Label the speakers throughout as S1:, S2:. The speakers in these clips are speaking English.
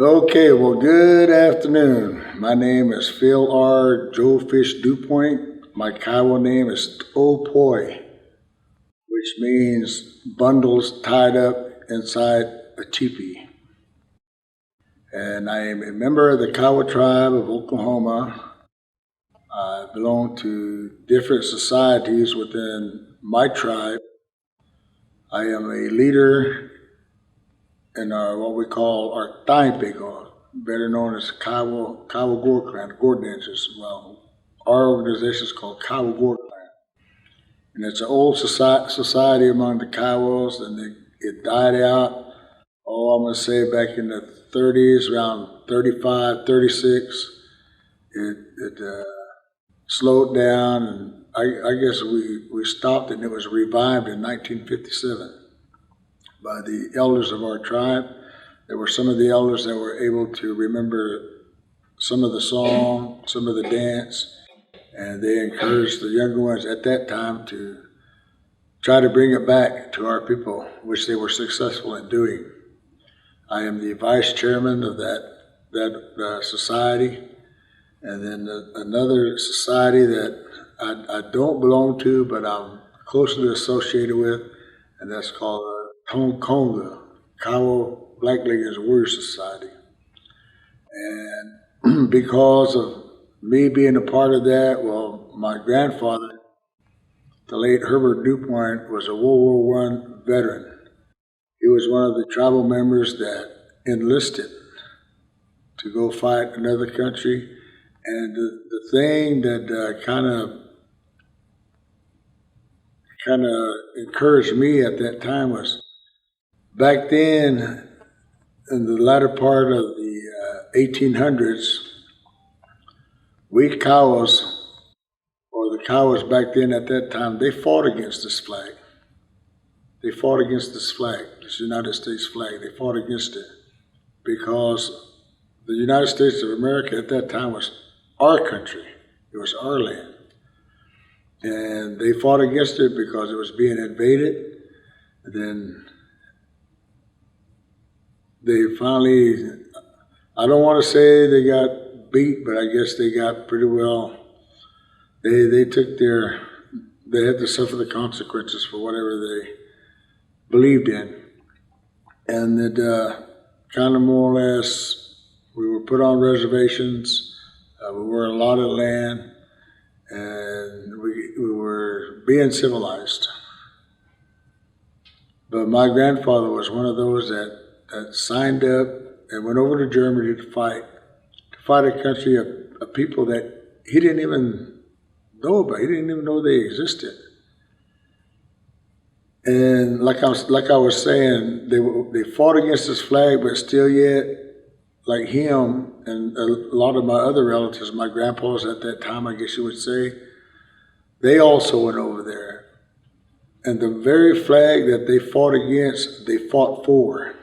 S1: Okay, well, good afternoon. My name is Phil R. Joe Fish Dupoint. My Kiowa name is Dupoint, which means bundles tied up inside a teepee. And I am a member of the Kiowa tribe of Oklahoma. I belong to different societies within my tribe. I am a leader in our what we call our thigh pickle, better known as Kiowa Gore Clan, Gore Dancers. Well, our organization is called Kiowa Gore Clan, and it's an old society among the Kiowas, and it died out. Oh, I'm going to say back in the 30s, around 35, 36. It slowed down, and I guess we stopped, and it was revived in 1957 by the elders of our tribe. There were some of the elders that were able to remember some of the song, some of the dance, and they encouraged the younger ones at that time to try to bring it back to our people, which they were successful in doing. I am the vice chairman of that society, and then another society that I don't belong to, but I'm closely associated with, and that's called Tonga, Kiowa Black Leggings Warrior Society. And because of me being a part of that, well, my grandfather, the late Herbert Dupoint, was a World War I veteran. He was one of the tribal members that enlisted to go fight another country. And the thing that kind of encouraged me at that time was back then, in the latter part of the 1800s, we Kiowas, or the Kiowas back then at that time, they fought against this flag. They fought against this flag, this United States flag. They fought against it because the United States of America at that time was our country. It was our land. And they fought against it because it was being invaded. And then they finally, I don't want to say they got beat, but I guess they got pretty well, they had to suffer the consequences for whatever they believed in. And it kind of more or less, we were put on reservations, we were allotted land, and we were being civilized. But my grandfather was one of those that signed up and went over to Germany to fight a country of people that he didn't even know about. He didn't even know they existed. And like I was saying, they fought against this flag, but still yet, like him and a lot of my other relatives, my grandpas at that time, I guess you would say, they also went over there. And the very flag that they fought against, they fought for.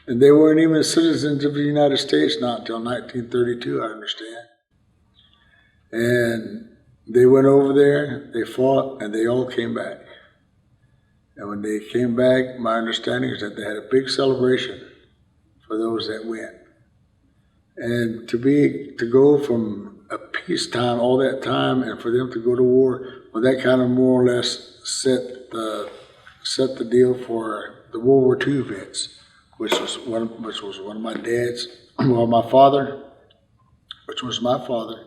S1: And they weren't even citizens of the United States not until 1932, I understand. And they went over there, they fought, and they all came back. And when they came back, my understanding is that they had a big celebration for those that went. And to go from a peacetime all that time and for them to go to war, well, that kind of more or less set the deal for the World War II vets, which was one of my dad's, well, my father, which was my father,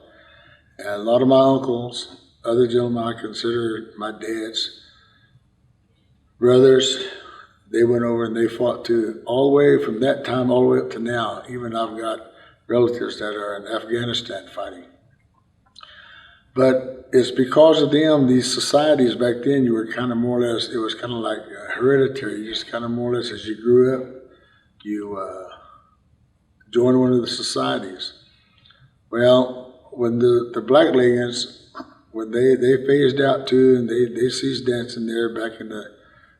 S1: and a lot of my uncles, other gentlemen I consider my dad's brothers. They went over and they fought too, all the way from that time all the way up to now. Even I've got relatives that are in Afghanistan fighting. But it's because of them, these societies back then, you were kind of more or less, it was kind of like hereditary. You just kind of more or less, as you grew up, you joined one of the societies. Well, when the Black Leggings, when they phased out too, and they ceased dancing there back in the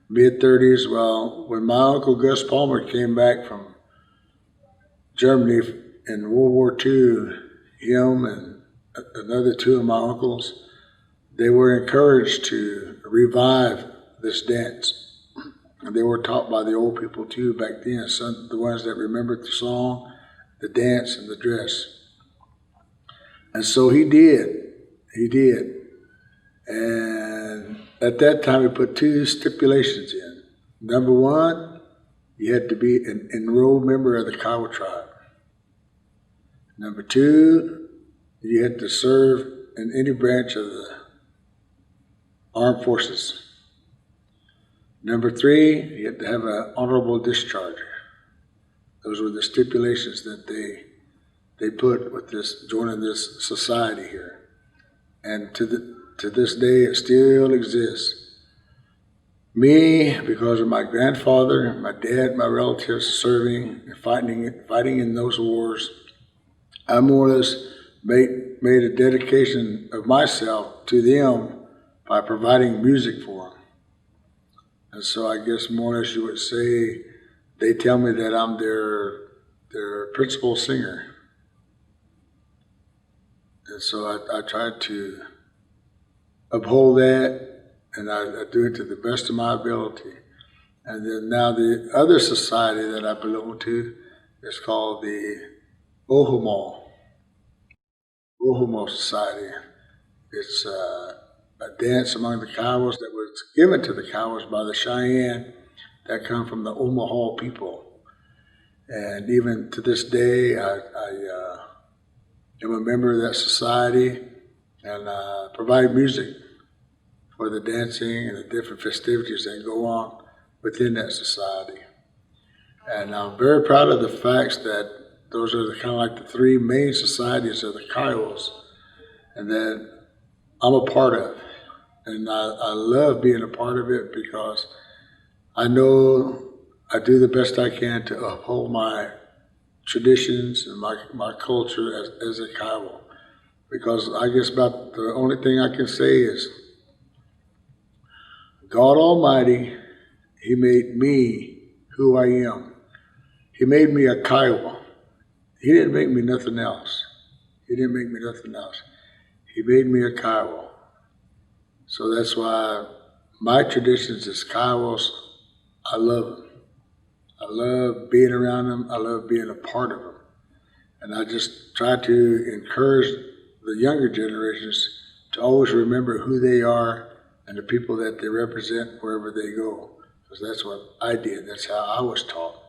S1: mid-30s, well, when my Uncle Gus Palmer came back from Germany in World War II, him and another two of my uncles, they were encouraged to revive this dance. And they were taught by the old people too back then, some the ones that remembered the song, the dance, and the dress. And so he did. He did. And at that time, he put two stipulations in. Number one, you had to be an enrolled member of the Kiowa tribe. Number two, you had to serve in any branch of the armed forces. Number three, you had to have an honorable discharge. Those were the stipulations that they put with this joining this society here. And to this day, it still exists. Me, because of my grandfather, my dad, my relatives serving and fighting in those wars, I more or less made a dedication of myself to them by providing music for them. And so I guess more or less you would say, they tell me that I'm their principal singer. And so I try to uphold that, and I do it to the best of my ability. And then now the other society that I belong to is called the Ohomo Society. It's a dance among the Kiowas that was given to the Kiowas by the Cheyenne that come from the Omaha people. And even to this day, I am a member of that society and provide music for the dancing and the different festivities that go on within that society. And I'm very proud of the facts that those are kind of like the three main societies of the Kiowas, and that I'm a part of. And I love being a part of it because I know I do the best I can to uphold my traditions and my culture as a Kiowa. Because I guess about the only thing I can say is God Almighty, He made me who I am. He made me a Kiowa. He didn't make me nothing else. He didn't make me nothing else. He made me a Kiowa. So that's why my traditions as Kiowas, I love them. I love being around them. I love being a part of them. And I just try to encourage the younger generations to always remember who they are and the people that they represent wherever they go. Because that's what I did. That's how I was taught.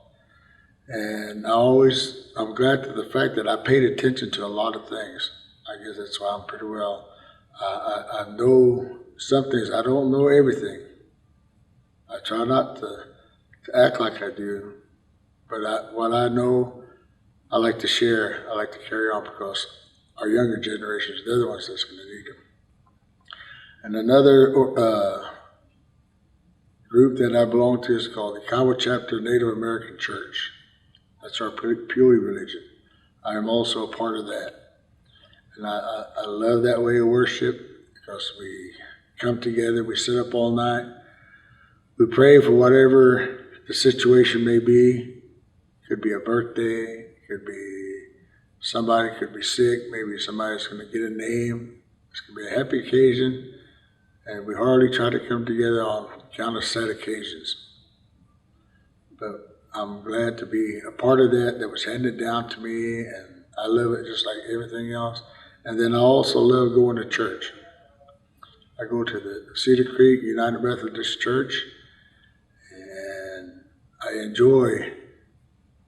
S1: And I'm glad to the fact that I paid attention to a lot of things. I guess that's why I'm pretty well. I know some things. I don't know everything. I try not to act like I do. But what I know, I like to share. I like to carry on because our younger generations, they're the ones that's going to need them. And another group that I belong to is called the Kiowa Chapter Native American Church. That's our Pewy religion. I am also a part of that. And I love that way of worship because we come together, we sit up all night, we pray for whatever the situation may be. Could be a birthday, could be somebody could be sick, maybe somebody's going to get a name. It's going to be a happy occasion, and we hardly try to come together on kind of sad occasions. But I'm glad to be a part of that. That was handed down to me, and I love it just like everything else. And then I also love going to church. I go to the Cedar Creek United Methodist Church, and I enjoy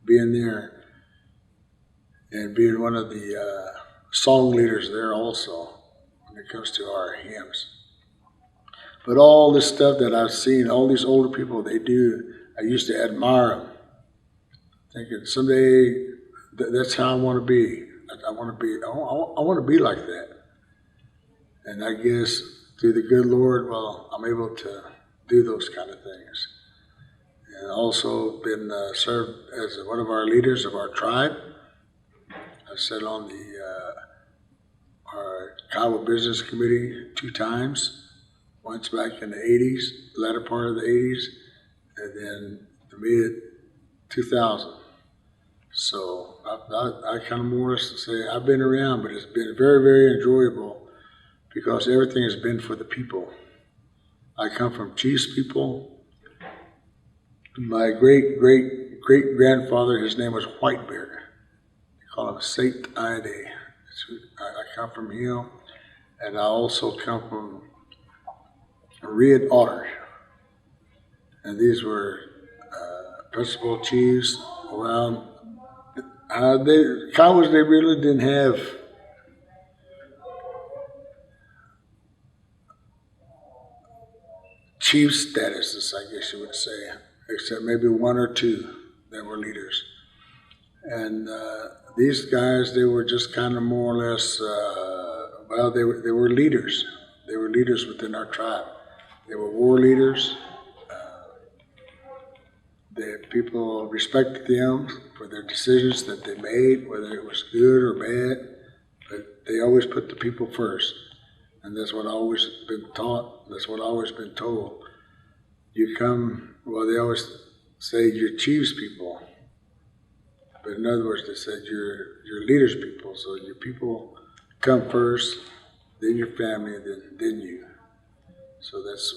S1: being there and being one of the song leaders there also when it comes to our hymns. But all this stuff that I've seen, all these older people, they do, I used to admire them, thinking someday that's how I want to be. I want to be like that. And I guess through the good Lord, well, I'm able to do those kind of things. And also been served as one of our leaders of our tribe. I sat on our Kiowa Business Committee 2 times. Once back in the 80s, the latter part of the 80s, and then the mid-2000s. So I kind of more or less to say I've been around, but it's been very, very enjoyable because everything has been for the people. I come from Chiefs people, My great-great-great-grandfather, his name was White Bear. They call him Saint Ide. I come from him, and I also come from Red Otter. And these were principal chiefs around. Kiowas, they really didn't have chief statuses, I guess you would say, except maybe one or two that were leaders. And these guys, they were just kind of more or less, they were leaders. They were leaders within our tribe. They were war leaders. The people respected them for their decisions that they made, whether it was good or bad, but they always put the people first. And that's what I've always been taught. That's what I've always been told. They always say you're chief's people. But in other words, they said you're leader's people. So your people come first, then your family, then you. So that's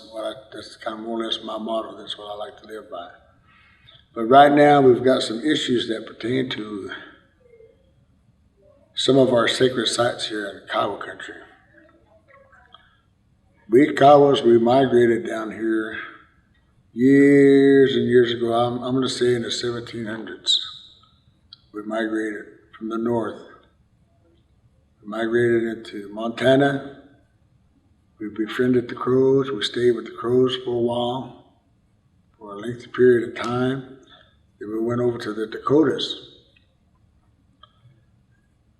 S1: kind of more or less my motto. That's what I like to live by. But right now we've got some issues that pertain to some of our sacred sites here in Kiowa country. We Kiowas, we migrated down here years and years ago. I'm going to say in the 1700s. We migrated from the north. We migrated into Montana. We befriended the Crows. We stayed with the Crows for a while, for a lengthy period of time. Then we went over to the Dakotas.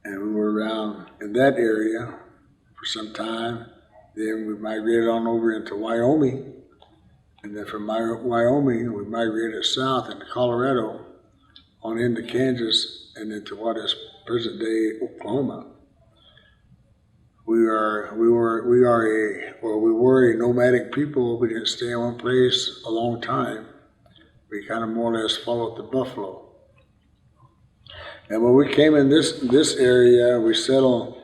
S1: And we were around in that area for some time. Then we migrated on over into Wyoming. And then from Wyoming, we migrated south into Colorado, on into Kansas, and into what is present-day Oklahoma. We were a nomadic people. We didn't stay in one place a long time. We kind of more or less followed the buffalo. And when we came in this area, we settled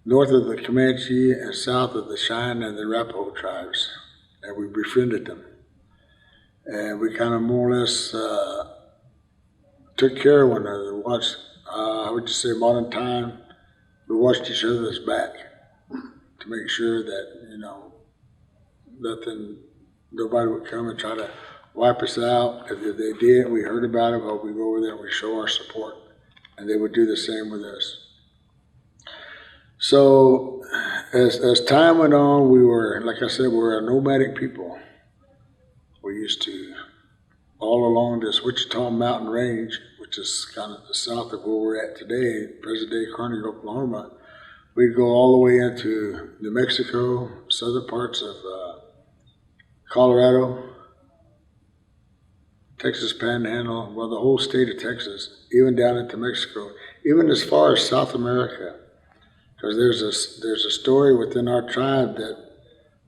S1: north of the Comanche and south of the Cheyenne and the Arapaho tribes, and we befriended them. And we kind of more or less took care of one another. Watched, how would you say, modern time, we watched each other's back to make sure that, nobody would come and try to wipe us out. If they did, we heard about it, but we go over there and we show our support. And they would do the same with us. So as time went on, we were, like I said, we were a nomadic people. We used to, all along this Wichita Mountain Range, which is kind of the south of where we're at today, present-day Kearney, Oklahoma, we'd go all the way into New Mexico, southern parts of Colorado, Texas Panhandle, well, the whole state of Texas, even down into Mexico, even as far as South America. Because there's a story within our tribe that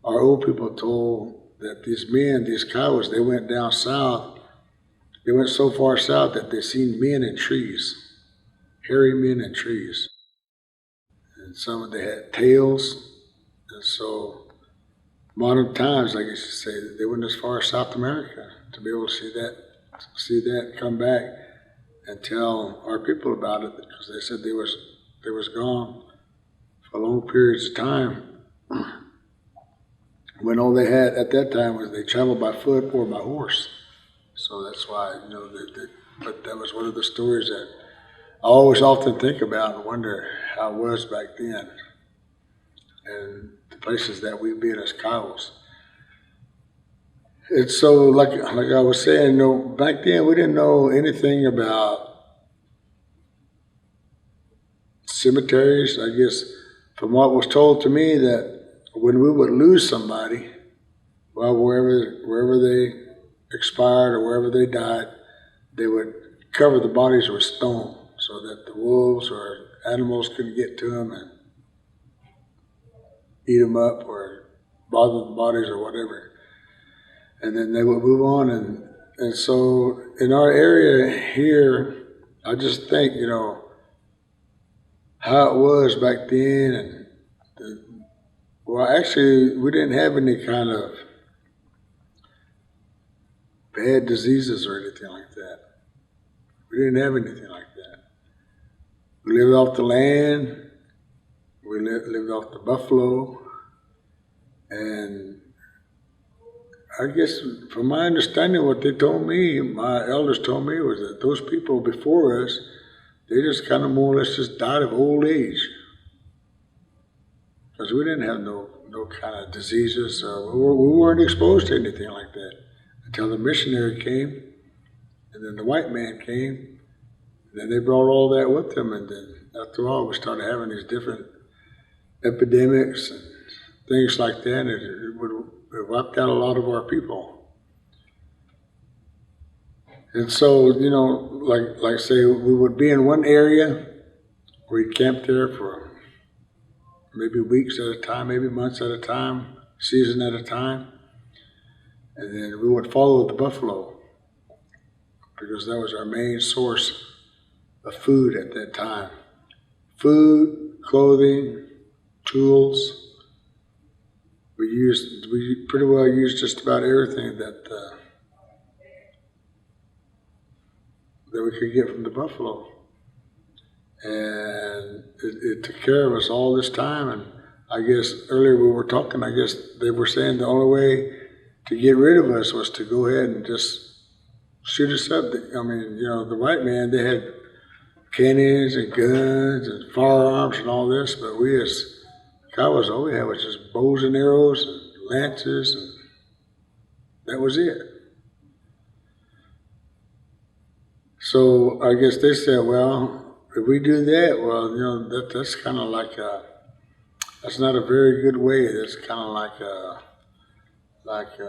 S1: our old people told that these Kiowas, they went down south. They went so far south that they seen men in trees, hairy men in trees. And some of them had tails. And so modern times, I guess you say, that they went as far as South America to be able to see that, come back and tell our people about it, because they said they was gone for long periods of time, when all they had at that time was they traveled by foot or by horse. So that's why, but that was one of the stories that I always often think about and wonder how it was back then and the places that we've been as Kiowas. It's so, like I was saying, back then we didn't know anything about cemeteries. I guess from what was told to me, that when we would lose somebody, well, wherever they expired or wherever they died, they would cover the bodies with stone so that the wolves or animals couldn't get to them and eat them up or bother the bodies or whatever. And then they would move on. And so in our area here, I just think, how it was back then. Well, actually, we didn't have any kind of bad diseases or anything like that. We didn't have anything like that. We lived off the land. We lived off the buffalo. And I guess from my understanding, what they told me, my elders told me, was that those people before us, they just kind of more or less just died of old age. Because we didn't have no kind of diseases. We weren't exposed to anything like that until the missionary came, and then the white man came, and then they brought all that with them, and then after all, we started having these different epidemics and things like that, and it wiped out a lot of our people. And so, like say, we would be in one area, we'd camp there for maybe weeks at a time, maybe months at a time, season at a time, and then we would follow the buffalo because that was our main source of food at that time. Food, clothing, tools. We pretty well used just about everything that we could get from the buffalo. And it took care of us all this time. And I guess earlier we were talking, I guess they were saying the only way to get rid of us was to go ahead and just shoot us up. I mean, the white man, they had cannons and guns and firearms and all this, but we as Kiowas, all we had was just bows and arrows and lances, and that was it. So I guess they said, well, if we do that, well, that's kind of like that's not a very good way. That's kind of like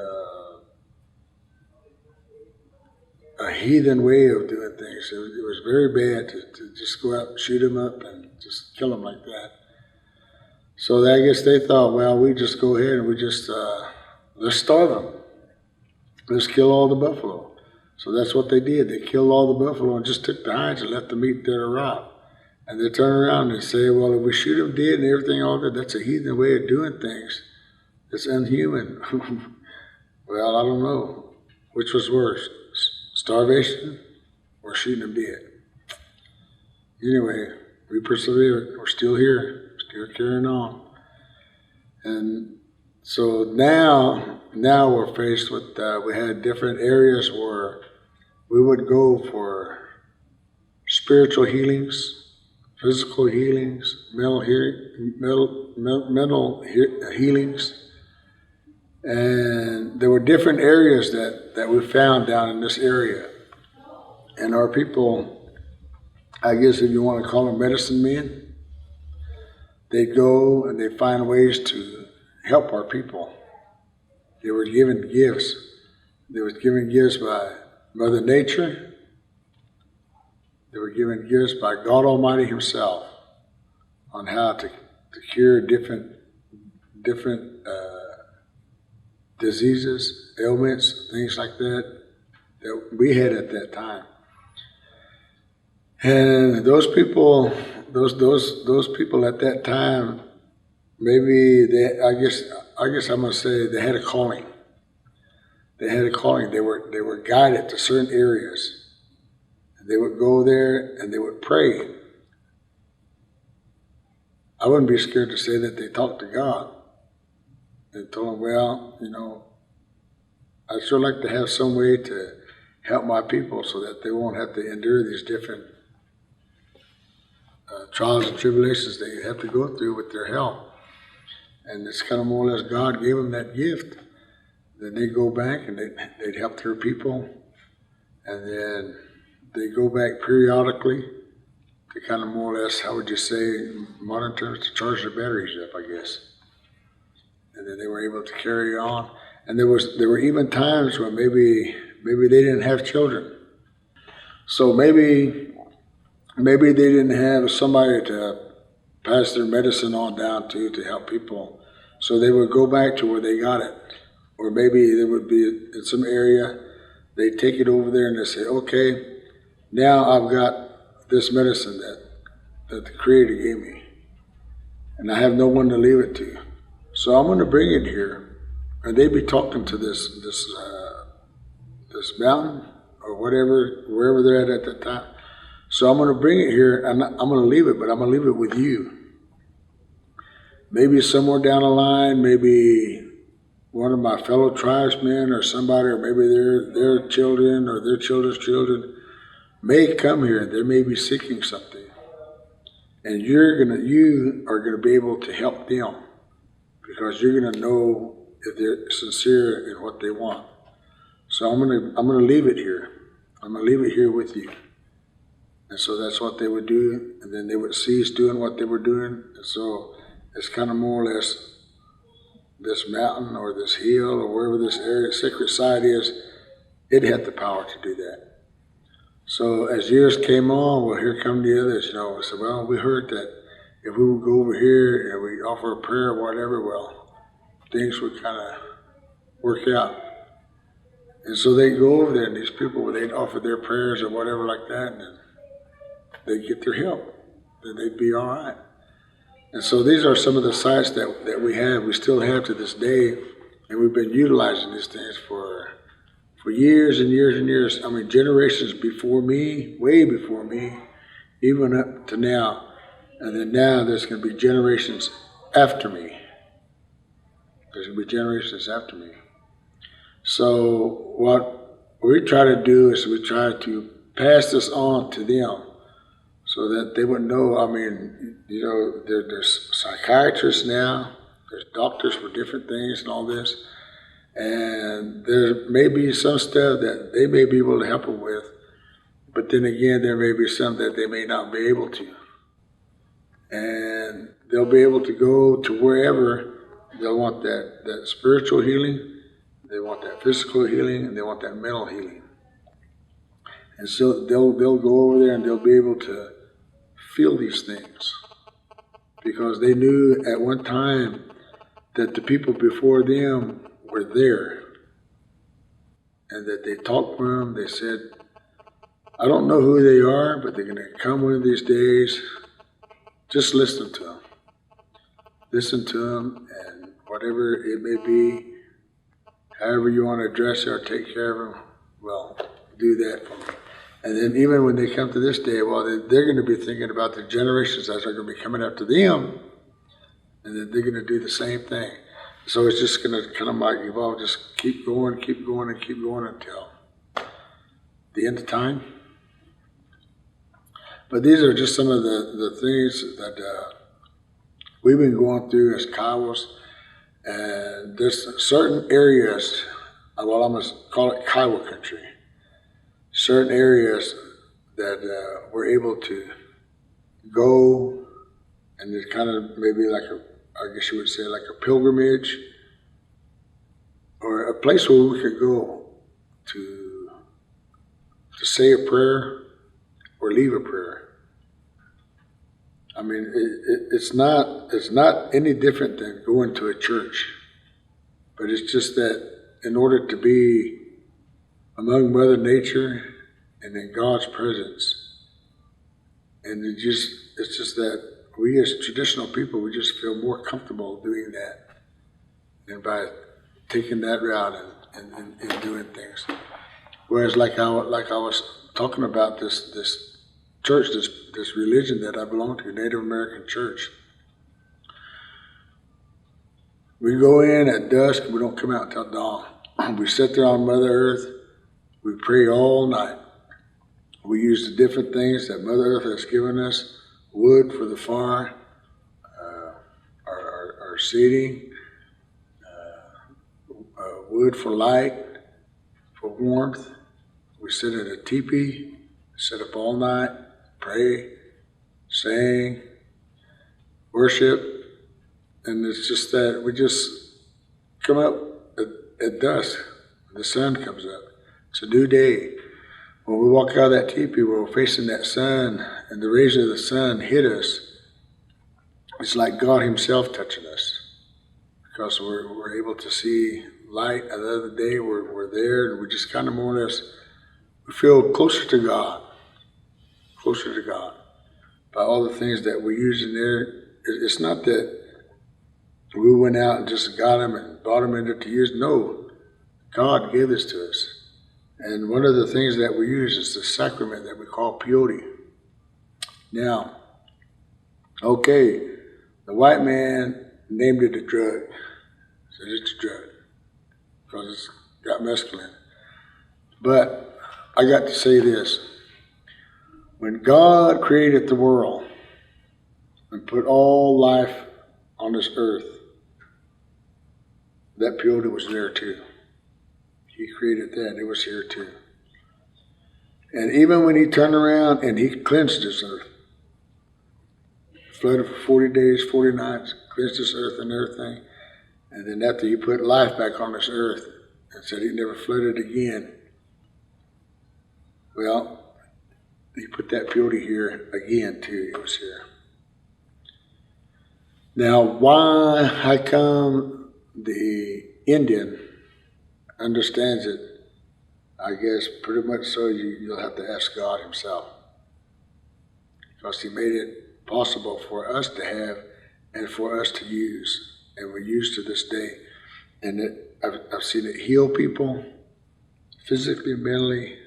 S1: a heathen way of doing things. It was very bad to just go out and shoot them up and just kill them like that. So I guess they thought, well, we just go ahead and we just, let's starve them. Let's kill all the buffalo. So that's what they did. They killed all the buffalo and just took the hides and left the meat there to rot. And they turn around and say, well, if we shoot them dead and everything all that, that's a heathen way of doing things. It's inhuman. Well, I don't know. Which was worse, starvation or shooting them dead? Anyway, we persevered. We're still here. Still carrying on. And so now we're faced with, we had different areas where we would go for spiritual healings, physical healings, mental healings. And there were different areas that we found down in this area. And our people, I guess if you want to call them medicine men, they'd go and they'd find ways to help our people. They were given gifts. They were given gifts by Mother Nature. They were given gifts by God Almighty Himself on how to cure different diseases, ailments, things like that we had at that time. And those people at that time, maybe I guess I'm gonna say they had a calling. They had a calling. They were guided to certain areas. They would go there and they would pray. I wouldn't be scared to say that they talked to God. They told him, well, I'd sure like to have some way to help my people so that they won't have to endure these different trials and tribulations they have to go through with their health. And it's kind of more or less God gave them that gift. Then they go back and they'd help their people. And then they go back periodically to kind of more or less, how would you say, in modern terms, to charge their batteries up, I guess. And then they were able to carry on. And there were even times when maybe they didn't have children. So maybe they didn't have somebody to pass their medicine on down to help people. So they would go back to where they got it. Or maybe there would be in some area, they'd take it over there and they say, okay, now I've got this medicine that the Creator gave me. And I have no one to leave it to. So I'm going to bring it here. And they'd be talking to this this mountain or whatever, wherever they're at that time. So I'm going to bring it here, and I'm going to leave it, but I'm going to leave it with you. Maybe somewhere down the line, maybe one of my fellow tribesmen or somebody, or maybe their children or their children's children may come here. They may be seeking something, and you are gonna be able to help them because you're gonna know if they're sincere in what they want. So I'm gonna leave it here. I'm gonna leave it here with you. And so that's what they would do, and then they would cease doing what they were doing. And so it's kind of more or less this mountain or this hill or wherever this area, sacred site is, it had the power to do that. So as years came on, well, here come the others, we said, well, we heard that if we would go over here and we offer a prayer or whatever, well, things would kind of work out. And so they'd go over there, and these people, they'd offer their prayers or whatever like that, and then they'd get their help. Then they'd be all right. And so these are some of the sites that we still have to this day, and we've been utilizing these things for years and years and years. I mean, generations before me, way before me, even up to now. And then now there's going to be generations after me. There's going to be generations after me. So what we try to do is we try to pass this on to them so that they would know. I mean, there's psychiatrists now, there's doctors for different things and all this. And there may be some stuff that they may be able to help them with, but then again, there may be some that they may not be able to. And they'll be able to go to wherever they want that spiritual healing, they want that physical healing, and they want that mental healing. And so they'll go over there and they'll be able to feel these things because they knew at one time that the people before them were there, and that they talked with them. They said, I don't know who they are, but they're going to come one of these days. Just listen to them. Listen to them, and whatever it may be, however you want to address it or take care of them, well, do that for me. And then even when they come to this day, well, they're going to be thinking about the generations that are going to be coming after them, and then they're going to do the same thing. So it's just going to kind of like evolve, just keep going, and keep going until the end of time. But these are just some of the things that we've been going through as Kiowas. And there's certain areas, well, I'm going to call it Kiowa country, certain areas that we're able to go, and it's kind of maybe like I guess you would say like a pilgrimage, or a place where we could go to say a prayer or leave a prayer. I mean, it's not any different than going to a church, but it's just that in order to be among Mother Nature and in God's presence, and it's just that we as traditional people, we just feel more comfortable doing that, and by taking that route and doing things. Whereas like I was talking about this church, this religion that I belong to, Native American church. We go in at dusk, we don't come out until dawn. We sit there on Mother Earth, we pray all night. We use the different things that Mother Earth has given us, wood for the fire, our seating, wood for light, for warmth. We sit in a teepee, sit up all night, pray, sing, worship, and it's just that we just come up at dusk. The sun comes up. It's a new day. When we walk out of that teepee, we're facing that sun, and the rays of the sun hit us. It's like God Himself touching us, because we're able to see light. Another day we're there, and we just kind of more or less, we feel closer to God by all the things that we use in there. It's not that we went out and just got them and brought them in there to use. No, God gave this to us. And one of the things that we use is the sacrament that we call peyote. Now, okay, the white man named it a drug. Said it's a drug because it's got mescaline. But I got to say this. When God created the world and put all life on this earth, that peyote was there too. He created that. It was here too. And even when he turned around and he cleansed this earth, flooded for 40 days, 40 nights, cleansed this earth and everything, and then after he put life back on this earth and said he'd never flood it again, well, he put that peyote here again too. It was here. Now, why, how come the Indian understands it? I guess pretty much so you'll have to ask God himself. Because he made it possible for us to have and for us to use. And we use to this day. And I've seen it heal people physically, mentally,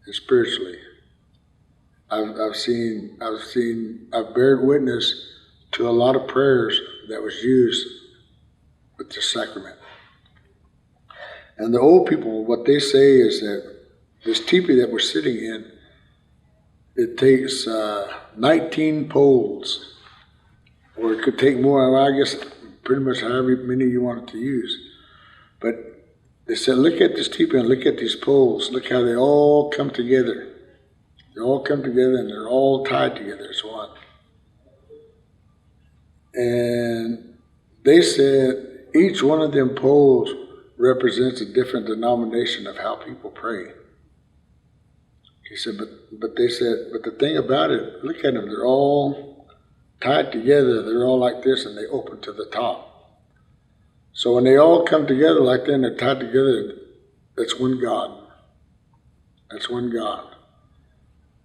S1: and spiritually. I've bared witness to a lot of prayers that was used with this sacrament. And the old people, what they say is that this teepee that we're sitting in, it takes 19 poles, or it could take more, I guess pretty much however many you want it to use. But they said, look at this teepee and look at these poles. Look how they all come together. They all come together and they're all tied together as one. And they said each one of them poles represents a different denomination of how people pray. He said, but they said, but the thing about it, look at them, they're all tied together, they're all like this, and they open to the top. So when they all come together like that and they're tied together, that's one God. That's one God.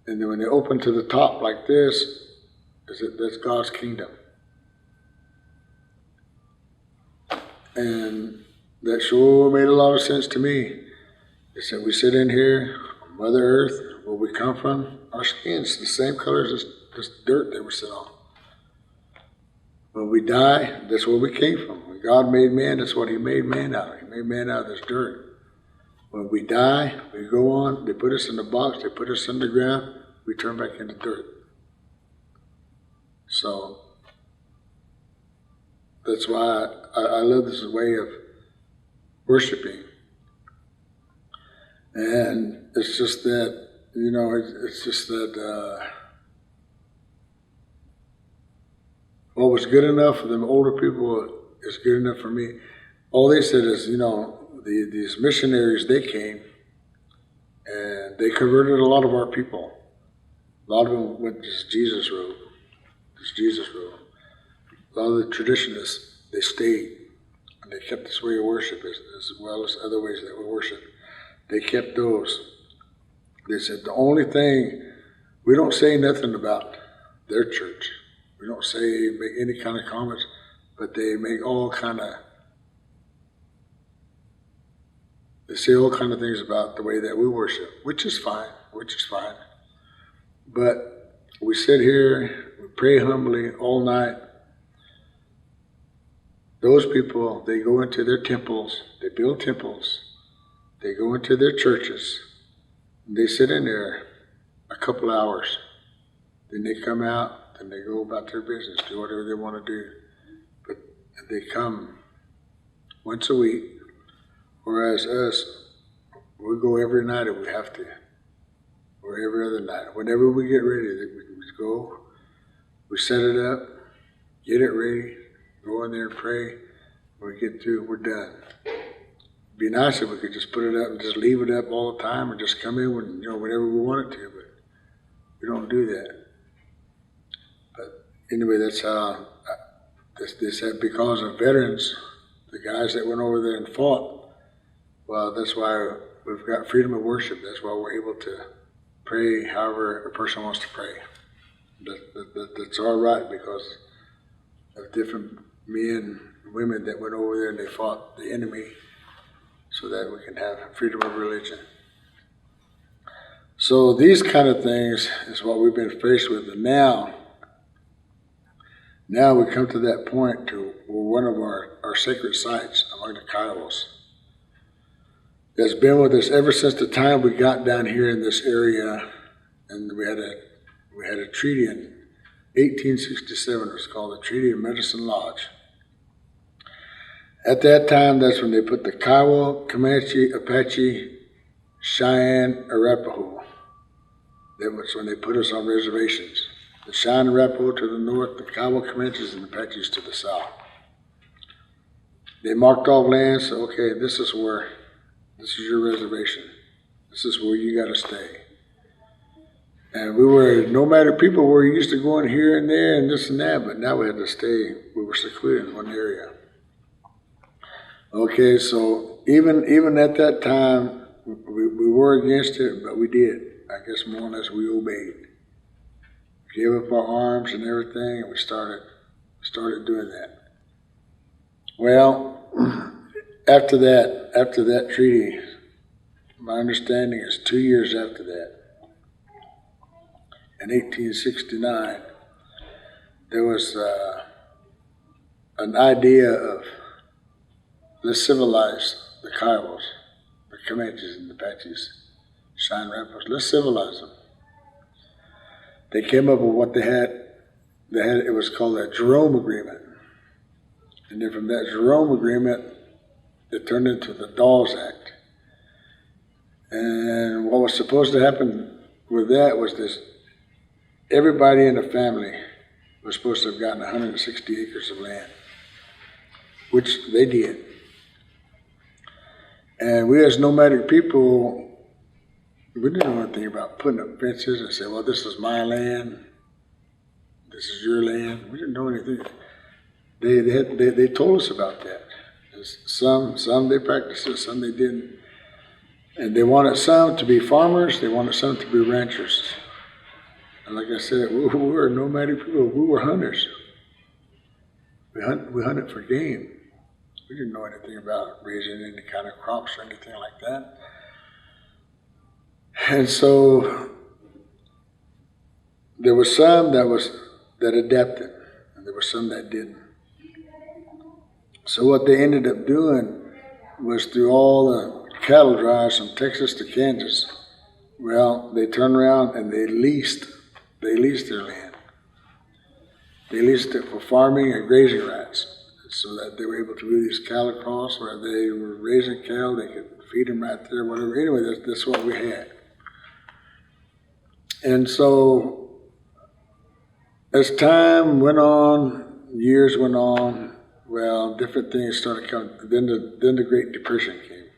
S1: And then when they open to the top like this, that's God's kingdom. And that sure made a lot of sense to me. They said, we sit in here on Mother Earth, where we come from, our skin's the same color as this dirt that we sit on. When we die, that's where we came from. When God made man, that's what he made man out of. He made man out of this dirt. When we die, we go on, they put us in the box, they put us underground, we turn back into dirt. So, that's why I love this way of worshiping. And it's just that, it's just that what was good enough for them older people is good enough for me. All they said is, these missionaries, they came and they converted a lot of our people. A lot of them went this Jesus road. A lot of the traditionalists, they stayed and they kept this way of worship as well as other ways that we worship. They kept those. They said the only thing, we don't say nothing about their church. We don't make any kind of comments, but they make all kind of, they say all kind of things about the way that we worship, which is fine. But we sit here, we pray humbly all night. Those people, they go into their temples, they build temples, they go into their churches, and they sit in there a couple hours. Then they come out, and they go about their business, do whatever they want to do. But they come once a week, whereas us, we go every night if we have to, or every other night. Whenever we get ready, we go, we set it up, get it ready, go in there and pray. When we get through, we're done. It'd be nice if we could just put it up and just leave it up all the time and just come in when, whenever we want it to, but we don't do that. But anyway, that's how, because of veterans, the guys that went over there and fought, well, that's why we've got freedom of worship. That's why we're able to pray however a person wants to pray. That's all right because of different men and women that went over there and they fought the enemy so that we can have freedom of religion. So these kind of things is what we've been faced with. And now we come to that point to one of our sacred sites among the Kiowas that's been with us ever since the time we got down here in this area. And we had a treaty in 1867. It was called the Treaty of Medicine Lodge. At that time, that's when they put the Kiowa, Comanche, Apache, Cheyenne, Arapaho. That was when they put us on reservations. The Cheyenne and Arapaho to the north, the Kiowa, Comanches, and Apaches to the south. They marked off land, so okay, this is your reservation. This is where you gotta stay. And we were, nomadic people were used to going here and there and this and that, but now we had to stay, we were secluded in one area. Okay, so even at that time, we were against it, but we did. I guess more or less we obeyed. Gave up our arms and everything, and we started doing that. Well, after that treaty, my understanding is 2 years after that, in 1869, there was an idea of let's civilize the Kiowas, the Comanches and the Apaches, Cheyenne Rappers. Let's civilize them. They came up with what they had. It was called a Jerome Agreement. And then from that Jerome Agreement, it turned into the Dawes Act. And what was supposed to happen with that was this: everybody in the family was supposed to have gotten 160 acres of land, which they did. And we as nomadic people, we didn't know anything about putting up fences and say, well, this is my land, this is your land. We didn't know anything. They told us about that. Some they practiced it, some they didn't. And they wanted some to be farmers, they wanted some to be ranchers. And like I said, we were nomadic people, we were hunters. We hunted for game. We didn't know anything about raising any kind of crops or anything like that. And so there was some that adapted, and there were some that didn't. So what they ended up doing was through all the cattle drives from Texas to Kansas, well, they turned around and they leased their land. They leased it for farming and grazing rights, so that they were able to move these cattle across where they were raising cattle, they could feed them right there, whatever. Anyway, that's what we had. And so as time went on, years went on, well, different things started coming. Then the Great Depression came.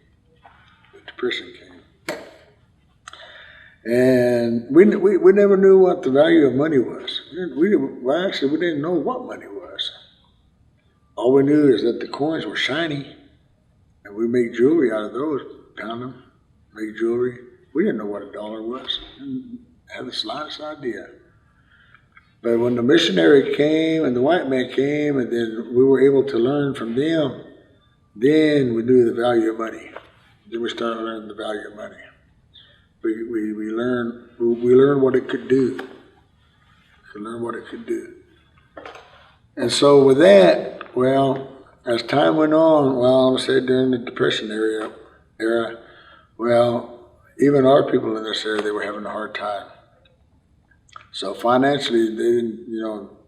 S1: The Depression came. And we never knew what the value of money was. We didn't know what money was. All we knew is that the coins were shiny, and we made jewelry out of those, pound them, make jewelry. We didn't know what a dollar was. Didn't have the slightest idea. But when the missionary came and the white man came, and then we were able to learn from them, then we knew the value of money. Then we started learning the value of money. We learned what it could do. We learned what it could do. And so with that, well, as time went on, well, I would say during the Depression era, well, even our people in this area, they were having a hard time. So financially, they didn't,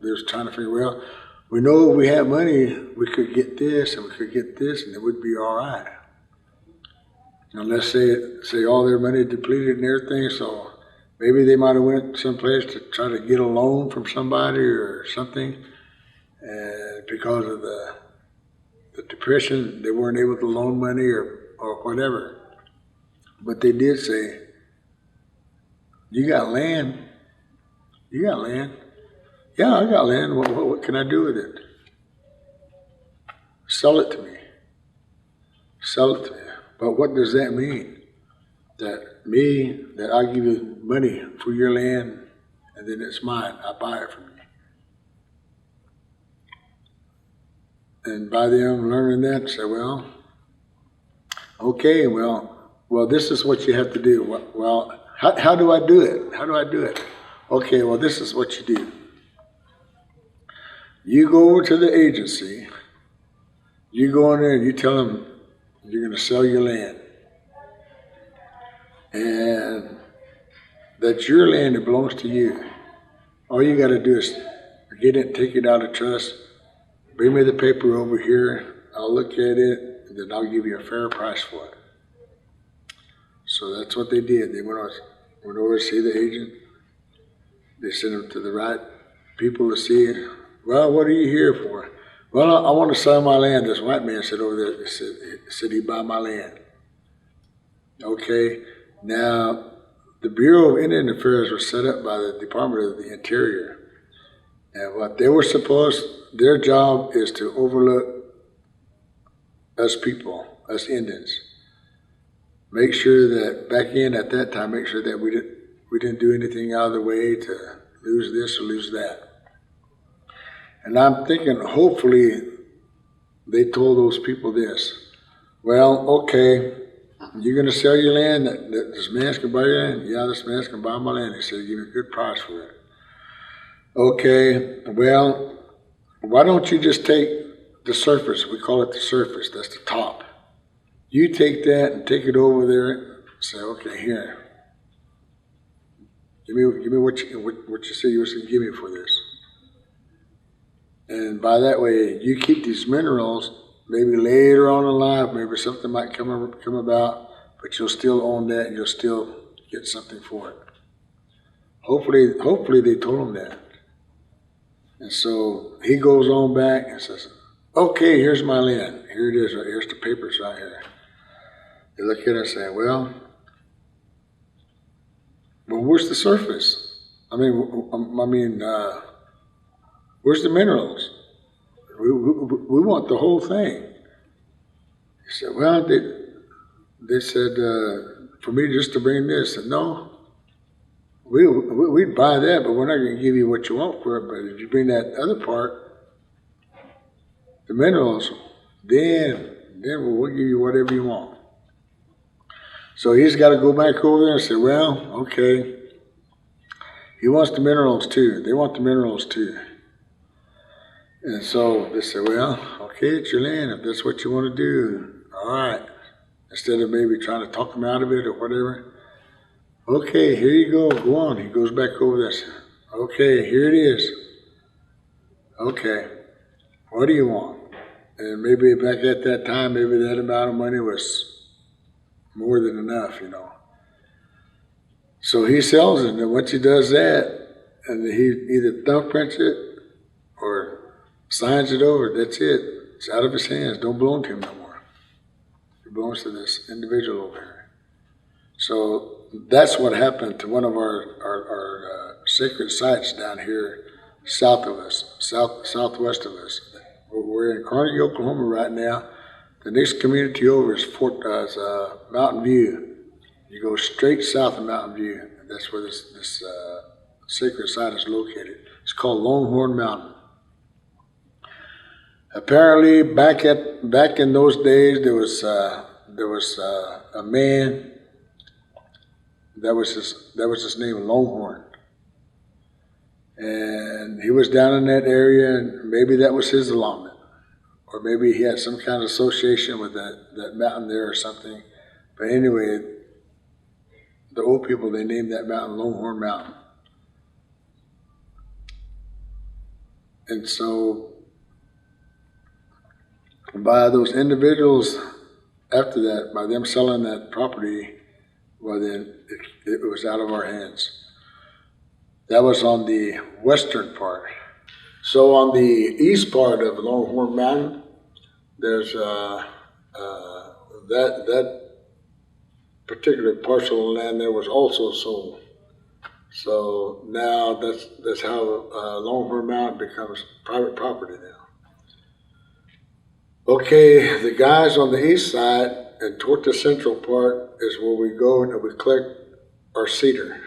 S1: they was trying to figure, well, we know if we had money, we could get this and we could get this, and it would be all right. Let's say all their money depleted and everything, so maybe they might have went someplace to try to get a loan from somebody or something. And because of the Depression, they weren't able to loan money or whatever. But they did say, you got land? You got land? Yeah, I got land. What can I do with it? Sell it to me. Sell it to me. But what does that mean? That I give you money for your land, and then it's mine. I buy it from you. And by them learning that, say, well, okay, well, this is what you have to do. Well, How do I do it? How do I do it? Okay, well, this is what you do. You go over to the agency, you go in there and you tell them you're going to sell your land. And that's your land that belongs to you. All you got to do is get it, take it out of trust, bring me the paper over here, I'll look at it, and then I'll give you a fair price for it. So that's what they did. They went over to see the agent. They sent him to the right people to see it. Well, what are you here for? Well, I want to sell my land. This white man said over there, said he'd buy my land. Okay, now the Bureau of Indian Affairs was set up by the Department of the Interior. And what they were supposed, their job is to overlook us people, us Indians. Make sure that back in at that time, make sure that we didn't do anything out of the way to lose this or lose that. And I'm thinking, hopefully, they told those people this. Well, okay, you're going to sell your land. This man's going to buy your land. Yeah, this man's going to buy my land. He said, give me a good price for it. Okay, well, why don't you just take the surface? We call it the surface. That's the top. You take that and take it over there and say, okay, here. Give me what you say you was going to give me for this. And by that way, you keep these minerals. Maybe later on in life, maybe something might come about, but you'll still own that and you'll still get something for it. Hopefully they told him that. And so he goes on back and says, okay, here's my land. Here it is. Right here's the papers right here. They look at it and say, well, where's the surface? Where's the minerals? We want the whole thing. He said, well, they said, for me just to bring this. I said, no, we'd buy that, but we're not going to give you what you want for it. But if you bring that other part, the minerals, then we'll give you whatever you want. So he's got to go back over there and say, well, okay. He wants the minerals too. They want the minerals too. And so they said, well, okay, it's your land. If that's what you want to do, all right. Instead of maybe trying to talk him out of it or whatever. Okay, here you go. Go on. He goes back over there. Okay, here it is. Okay, what do you want? And maybe back at that time, maybe that amount of money was more than enough, you know. So he sells it, and once he does that, and he either thumbprints it or signs it over, that's it. It's out of his hands. Don't belong to him no more. It belongs to this individual over here. So that's what happened to one of our sacred sites down here south of us, southwest of us. We're in Carnegie, Oklahoma right now. The next community over is Mountain View. You go straight south of Mountain View. And that's where this sacred site is located. It's called Longhorn Mountain. Apparently, back in those days, there was a man. That was his name, Longhorn, and he was down in that area, and maybe that was his allotment, or maybe he had some kind of association with that mountain there or something. But anyway, the old people, they named that mountain Longhorn Mountain, and so by those individuals after that, by them selling that property, well then it was out of our hands. That was on the western part. So on the east part of Longhorn Mountain, there's that particular parcel of land there was also sold. So now that's how Longhorn Mountain becomes private property now. Okay, the guys on the east side and toward the central part is where we go and we collect our cedar.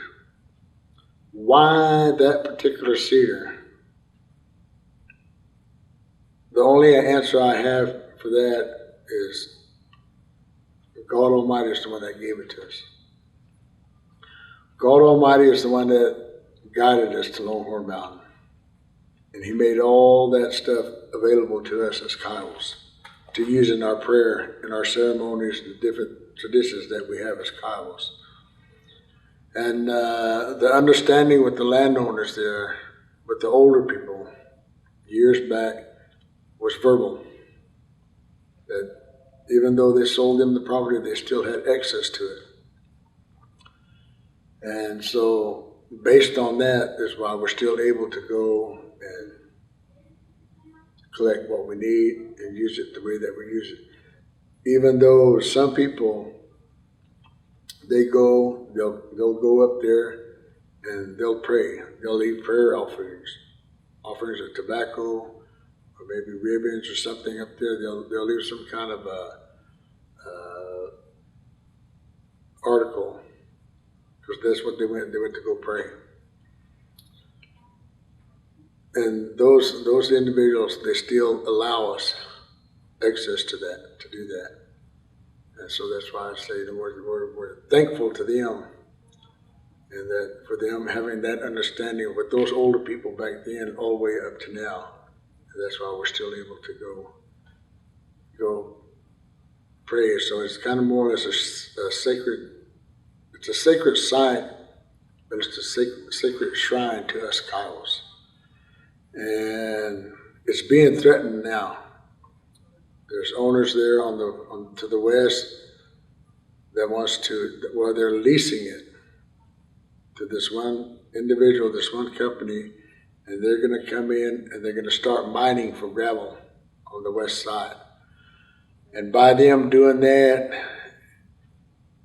S1: Why that particular cedar? The only answer I have for that is God Almighty is the one that gave it to us. God Almighty is the one that guided us to Longhorn Mountain. And He made all that stuff available to us as Kiowas to use in our prayer, in our ceremonies, the different traditions that we have as Kiowas. And the understanding with the landowners there, with the older people, years back, was verbal. That even though they sold them the property, they still had access to it. And so, based on that, is why we're still able to go and collect what we need and use it the way that we use it. Even though some people, they'll go up there and they'll pray. They'll leave prayer offerings of tobacco or maybe ribbons or something up there. They'll leave some kind of article, because that's what they went to go pray. And those individuals, they still allow us access to that, to do that. And so that's why I say that we're thankful to them, and that for them having that understanding with those older people back then all the way up to now. And that's why we're still able to go pray. So it's kind of more or less a sacred site, but it's a sacred shrine to us Kiowas. And it's being threatened now. There's owners there to the west that they're leasing it to this one individual, this one company, and they're going to come in and they're going to start mining for gravel on the west side. And by them doing that,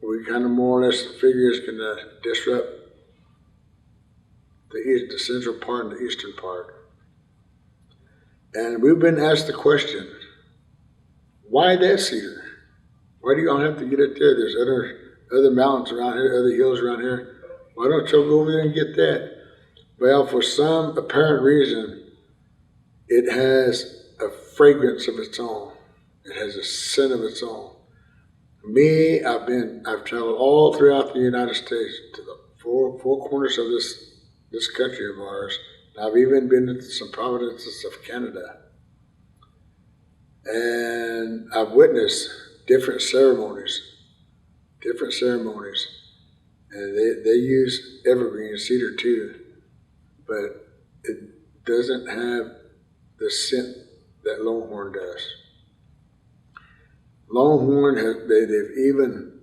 S1: we kind of more or less figure it's going to disrupt the central part and the eastern part. And we've been asked the question, why that cedar? Why do y'all have to get it there? There's other mountains around here, other hills around here. Why don't y'all go over there and get that? Well, for some apparent reason, it has a fragrance of its own. It has a scent of its own. Me, I've traveled all throughout the United States to the four corners of this country of ours. I've even been to some provinces of Canada. And I've witnessed different ceremonies. And they use evergreen cedar too, but it doesn't have the scent that Longhorn does. Longhorn, they've even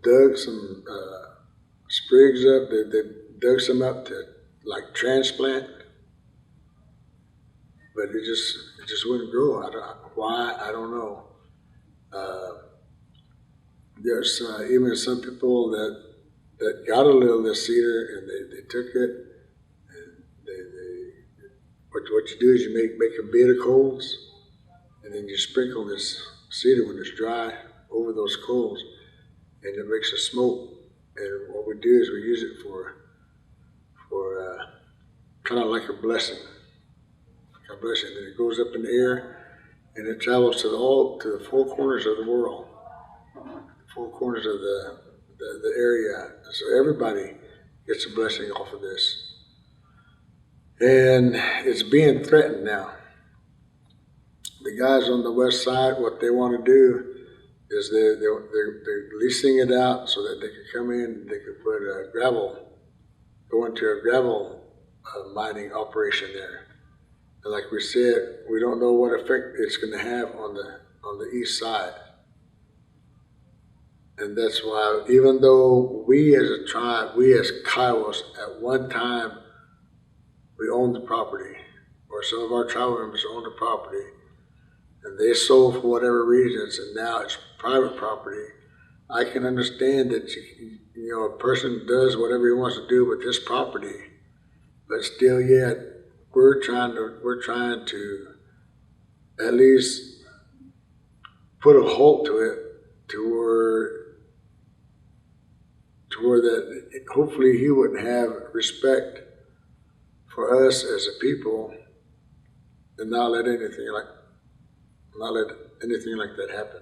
S1: dug some sprigs up, they dug some up to like transplant, but it just wouldn't grow. Why? I don't know. There's even some people that got a little of this cedar and they took it, and what you do is you make a bed of coals, and then you sprinkle this cedar when it's dry over those coals, and it makes a smoke. And what we do is we use it for kind of like a blessing. And it goes up in the air, and it travels to the four corners of the world, four corners of the area. So everybody gets a blessing off of this. And it's being threatened now. The guys on the west side, what they want to do is they're leasing it out so that they can come in, they can put go into a gravel mining operation there. And like we said, we don't know what effect it's going to have on the east side. And that's why, even though we as a tribe, we as Kiowas, at one time, we owned the property, or some of our tribe members owned the property, and they sold for whatever reasons, and now it's private property. I can understand that a person does whatever he wants to do with this property, but still yet we're trying to at least put a halt to it, to where that hopefully he would have respect for us as a people and not let anything like that happen,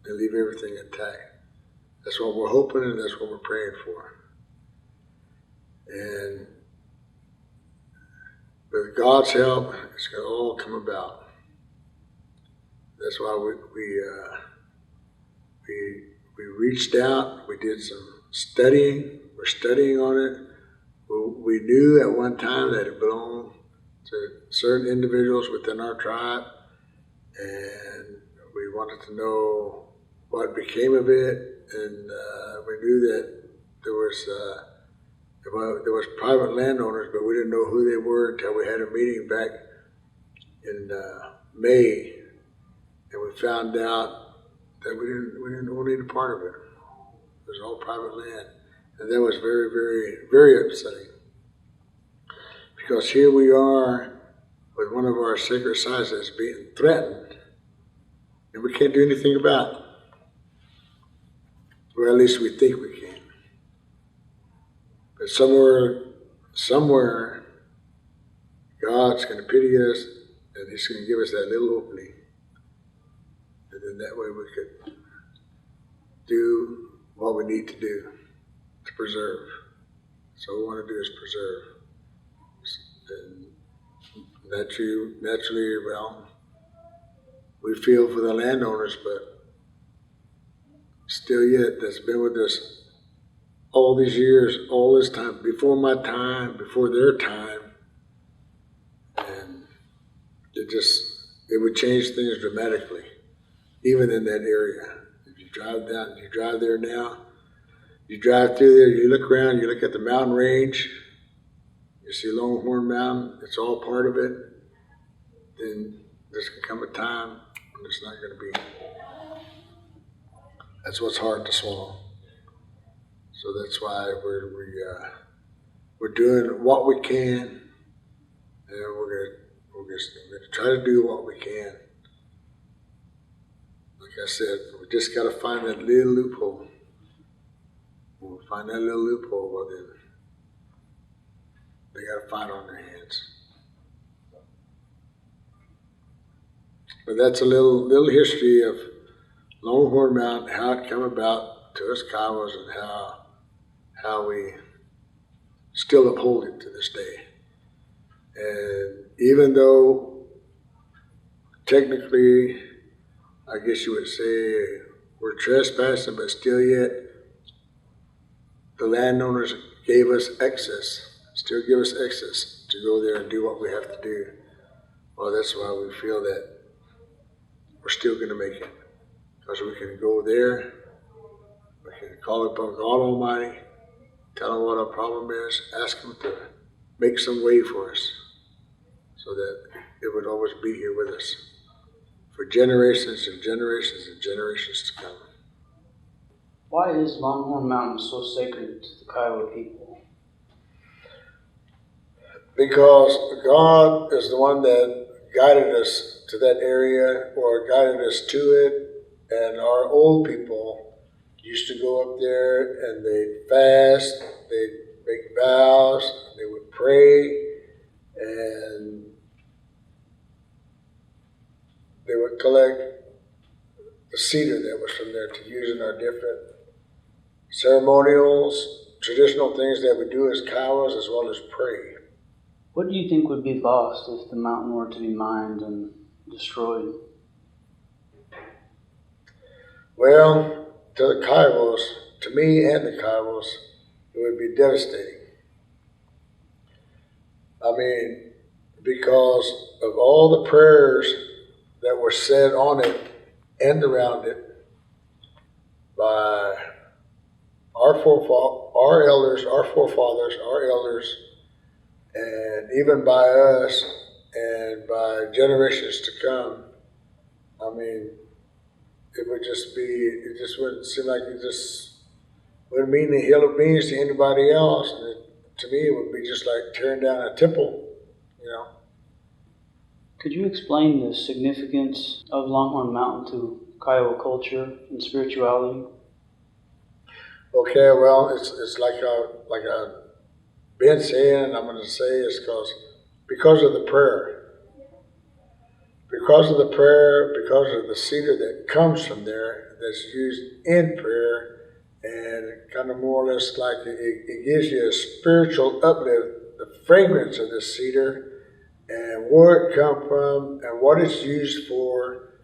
S1: and leave everything intact. That's what we're hoping, and that's what we're praying for. And with God's help, it's going to all come about. That's why we reached out. We did some studying. We're studying on it. We knew at one time that it belonged to certain individuals within our tribe, and we wanted to know what became of it. And we knew that there was private landowners, but we didn't know who they were until we had a meeting back in May, and we found out that we didn't own any part of it. It was all private land, and that was very, very, very upsetting. Because here we are with one of our sacred sites that's being threatened, and we can't do anything about it. Or at least we think we can. But somewhere, God's going to pity us, and He's going to give us that little opening. And then that way we could do what we need to do to preserve. So what we want to do is preserve. And naturally, well, we feel for the landowners, but still yet, that's been with us all these years, all this time, before my time, before their time. And it would change things dramatically, even in that area. If you drive there now, you drive through there, you look around, you look at the mountain range, you see Longhorn Mountain, it's all part of it, then there's going to come a time when it's not going to be. That's what's hard to swallow. So that's why we're doing what we can, and we're going to try to do what we can. Like I said, we just got to find that little loophole. When we find that little loophole, well then, they got a fight on their hands. But that's a little history of Longhorn Mountain, how it came about to us Kiowas, and how we still uphold it to this day. And even though technically, I guess you would say we're trespassing, but still yet the landowners gave us access, still give us access to go there and do what we have to do. Well, that's why we feel that we're still going to make it. Because we can go there, we can call upon God Almighty, tell Him what our problem is, ask Him to make some way for us so that it would always be here with us for generations and generations and generations to come.
S2: Why is Longhorn Mountain so sacred to the Kiowa people?
S1: Because God is the one that guided us to that area, or guided us to it, and our old people used to go up there and they'd fast, they'd make vows, they would pray, and they would collect the cedar that was from there to use in our different ceremonials, traditional things that we do as Kiowas, as well as pray.
S2: What do you think would be lost if the mountain were to be mined and destroyed?
S1: Well, to the Kiowas, to me and the Kiowas, it would be devastating. I mean, because of all the prayers that were said on it and around it by our elders, our forefathers, our elders, and even by us and by generations to come. I mean, it just wouldn't seem like it just wouldn't mean a hill of beans to anybody else. And to me, it would be just like tearing down a temple, you know.
S2: Could you explain the significance of Longhorn Mountain to Kiowa culture and spirituality?
S1: Okay, well, it's like I've been saying, and I'm going to say, is because of the prayer. Because of the prayer, because of the cedar that comes from there, that's used in prayer, and kind of more or less like it gives you a spiritual uplift, the fragrance of the cedar, and where it come from, and what it's used for,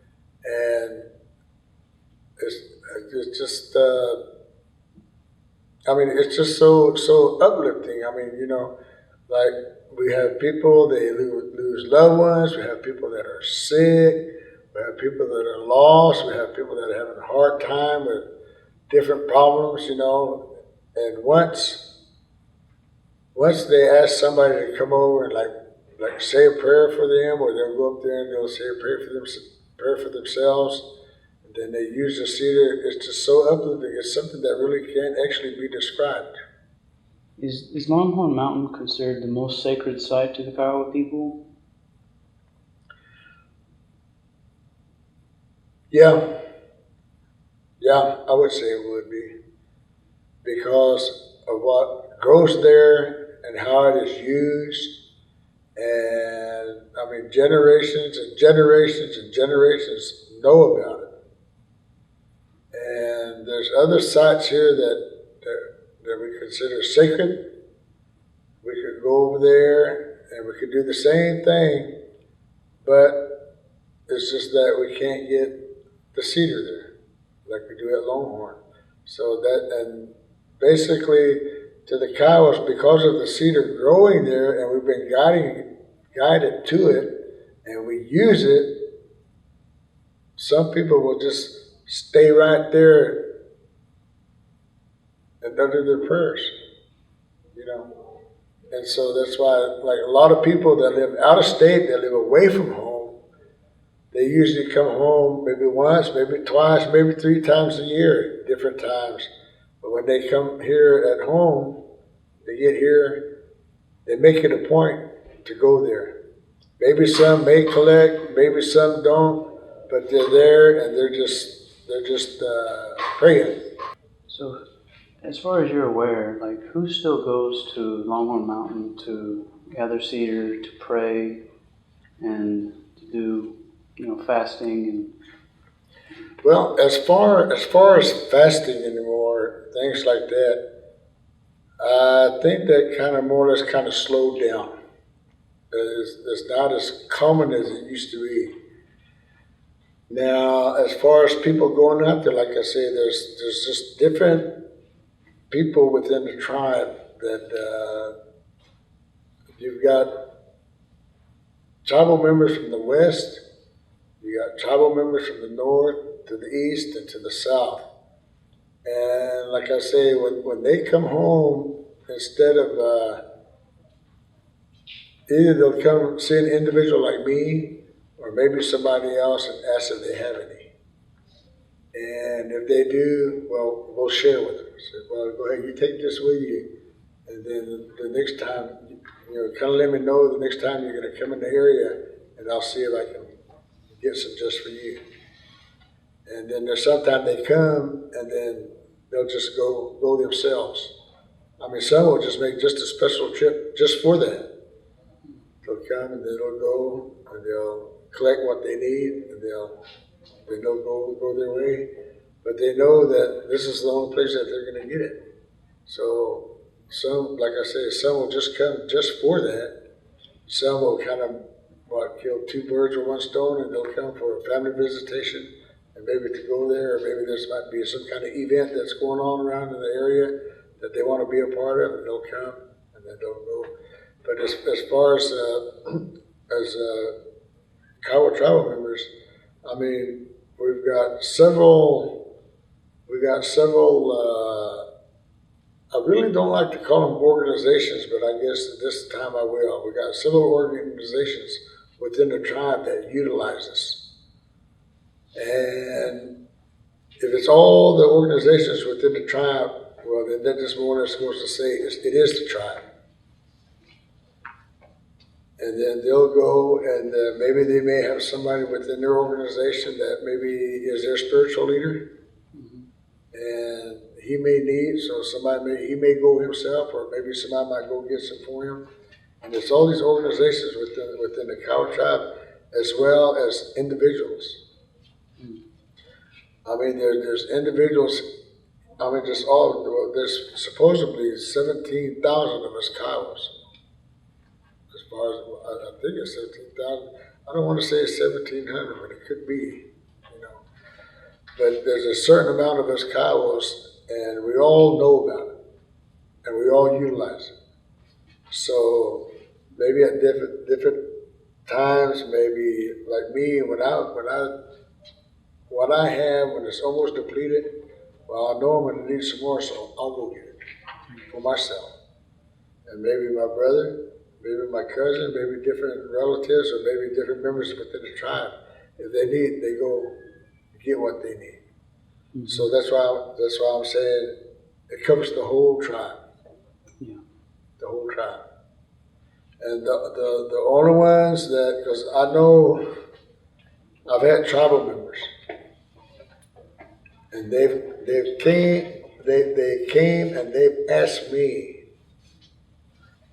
S1: and it's just, I mean, it's just so uplifting. I mean, like we have people they lose loved ones. We have people that are sick. We have people that are lost. We have people that are having a hard time with different problems. And once they ask somebody to come over and like say a prayer for them, or they'll go up there and they'll say a prayer for themselves. Then they use the cedar. It's just so uplifting. It's something that really can't actually be described.
S2: Is Longhorn Mountain considered the most sacred site to the Kiowa people?
S1: Yeah, I would say it would be, because of what grows there and how it is used. And I mean, generations and generations and generations know about it. And there's other sites here that we consider sacred. We could go over there and we could do the same thing, but it's just that we can't get the cedar there like we do at Longhorn. And basically to the Kiowas, because of the cedar growing there, and we've been guided to it, and we use it, some people will just stay right there and utter their prayers, And so that's why, like a lot of people that live out of state, that live away from home, they usually come home maybe once, maybe twice, maybe 3 times a year, different times. But when they come here at home, they get here, they make it a point to go there. Maybe some may collect, maybe some don't, but they're there and they're just praying.
S2: So, as far as you're aware, who still goes to Longhorn Mountain to gather cedar, to pray, and to do, fasting and?
S1: Well, as far as fasting anymore, things like that, I think that kind of more or less kind of slowed down. It's not as common as it used to be. Now, as far as people going out there, like I say, there's just different people within the tribe that you've got tribal members from the west, you got tribal members from the north, to the east, and to the south. And like I say, when they come home, instead of either they'll come see an individual like me, or maybe somebody else, and ask if they have any. And if they do, well, we'll share with them. Say, well, go ahead, you take this with you, and then the next time, kind of let me know the next time you're going to come in the area, and I'll see if I can get some just for you. And then there's sometimes they come, and then they'll just go themselves. I mean, some will just make just a special trip just for that. They'll come and they'll go and they'll collect what they need, and they'll go their way. But they know that this is the only place that they're going to get it. So some, like I say, some will just come just for that. Some will kind of kill 2 birds with 1 stone, and they'll come for a family visitation, and maybe to go there, or maybe there might be some kind of event that's going on around in the area that they want to be a part of, and they'll come and then they'll go. But as far as Kiowa tribal members, I mean, we've got several. I really don't like to call them organizations, but I guess at this time I will. We got several organizations within the tribe that utilize us. And if it's all the organizations within the tribe, well, then that just more or less goes to say it is the tribe. And then they'll go, and maybe they may have somebody within their organization that maybe is their spiritual leader. And he may need, so he may go himself, or maybe somebody might go get some for him. And it's all these organizations within the Kiowa tribe, as well as individuals. I mean, there's individuals. I mean, just all, well, there's supposedly 17,000 of us Kiowas. As far as, I think it's 17,000. I don't want to say it's 1,700, but it could be, you know. But there's a certain amount of us Kiowas, and we all know about it, and we all utilize it. So maybe at different times, maybe like me, what I have when it's almost depleted, well, I know I'm going to need some more, so I'll go get it for myself. And maybe my brother, maybe my cousin, maybe different relatives, or maybe different members within the tribe. If they need, they go get what they need. Mm-hmm. So that's why I'm saying it covers the whole tribe.
S2: Yeah. The
S1: whole tribe. And the only ones that, because I know I've had tribal members, and they came and they've asked me,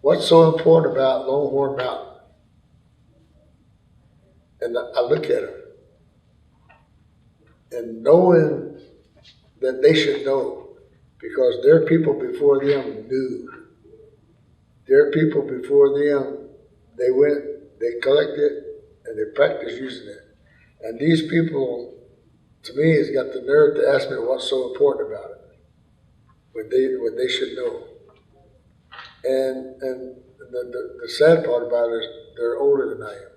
S1: what's so important about Longhorn Mountain? And I look at them, and knowing that they should know, because their people before them knew. Their people before them, they went, they collected, and they practiced using it. And these people, to me, has got the nerve to ask me what's so important about it, when they should know. And the sad part about it is they're older than I am.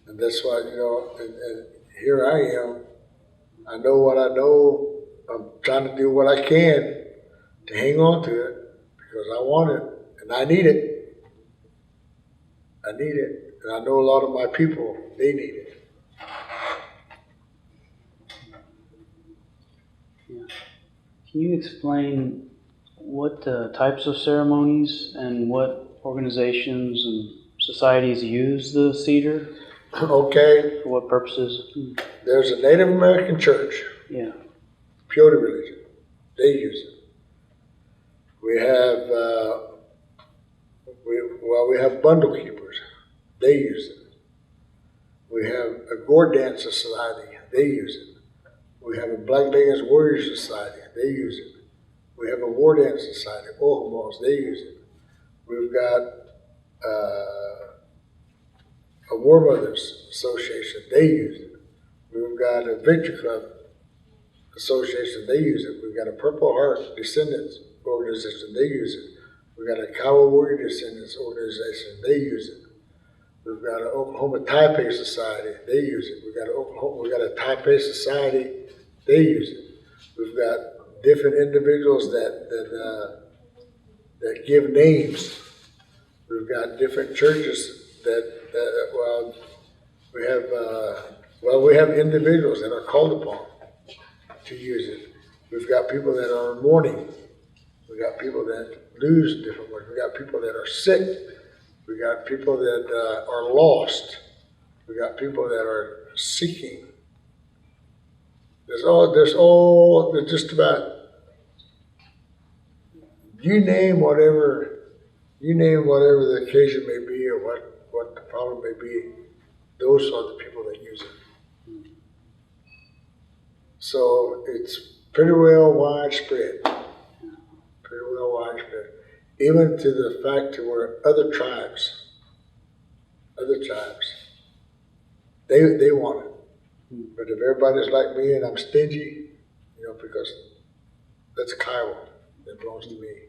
S1: And that's why, you know, and here I am. I know what I know. I'm trying to do what I can to hang on to it because I want it and I need it. I need it. And I know a lot of my people, they need it.
S2: Yeah. Can you explain what types of ceremonies and what organizations and societies use the cedar?
S1: Okay.
S2: For what purposes?
S1: There's a Native American church.
S2: Yeah.
S1: Purity religion. They use it. We have we have bundle keepers. They use it. We have a Gore Dance Society. They use it. We have a Black Leggings Warrior Society. They use it. We have a War Dance Society. Ohmos. They use it. We've got a War Mothers Association. They use it. We've got a Victory Club Association. They use it. We've got a Purple Heart Descendants organization. They use it. We've got a Kiowa Warrior Descendants organization. They use it. We've got an Oklahoma Taipei Society. They use it. We've got a Taipei Society. They use it. We've got different individuals that give names. We've got different churches we have individuals that are called upon to use it. We've got people that are in mourning. We've got people that lose different words. We've got people that are sick. We've got people that are lost. We've got people that are seeking. There's just about, you name whatever the occasion may be or what the problem may be, those are the people that use it. So it's pretty well widespread. Even to the fact to where other tribes, they want it. But if everybody's like me and I'm stingy, you know, because that's Kiowa that belongs to me.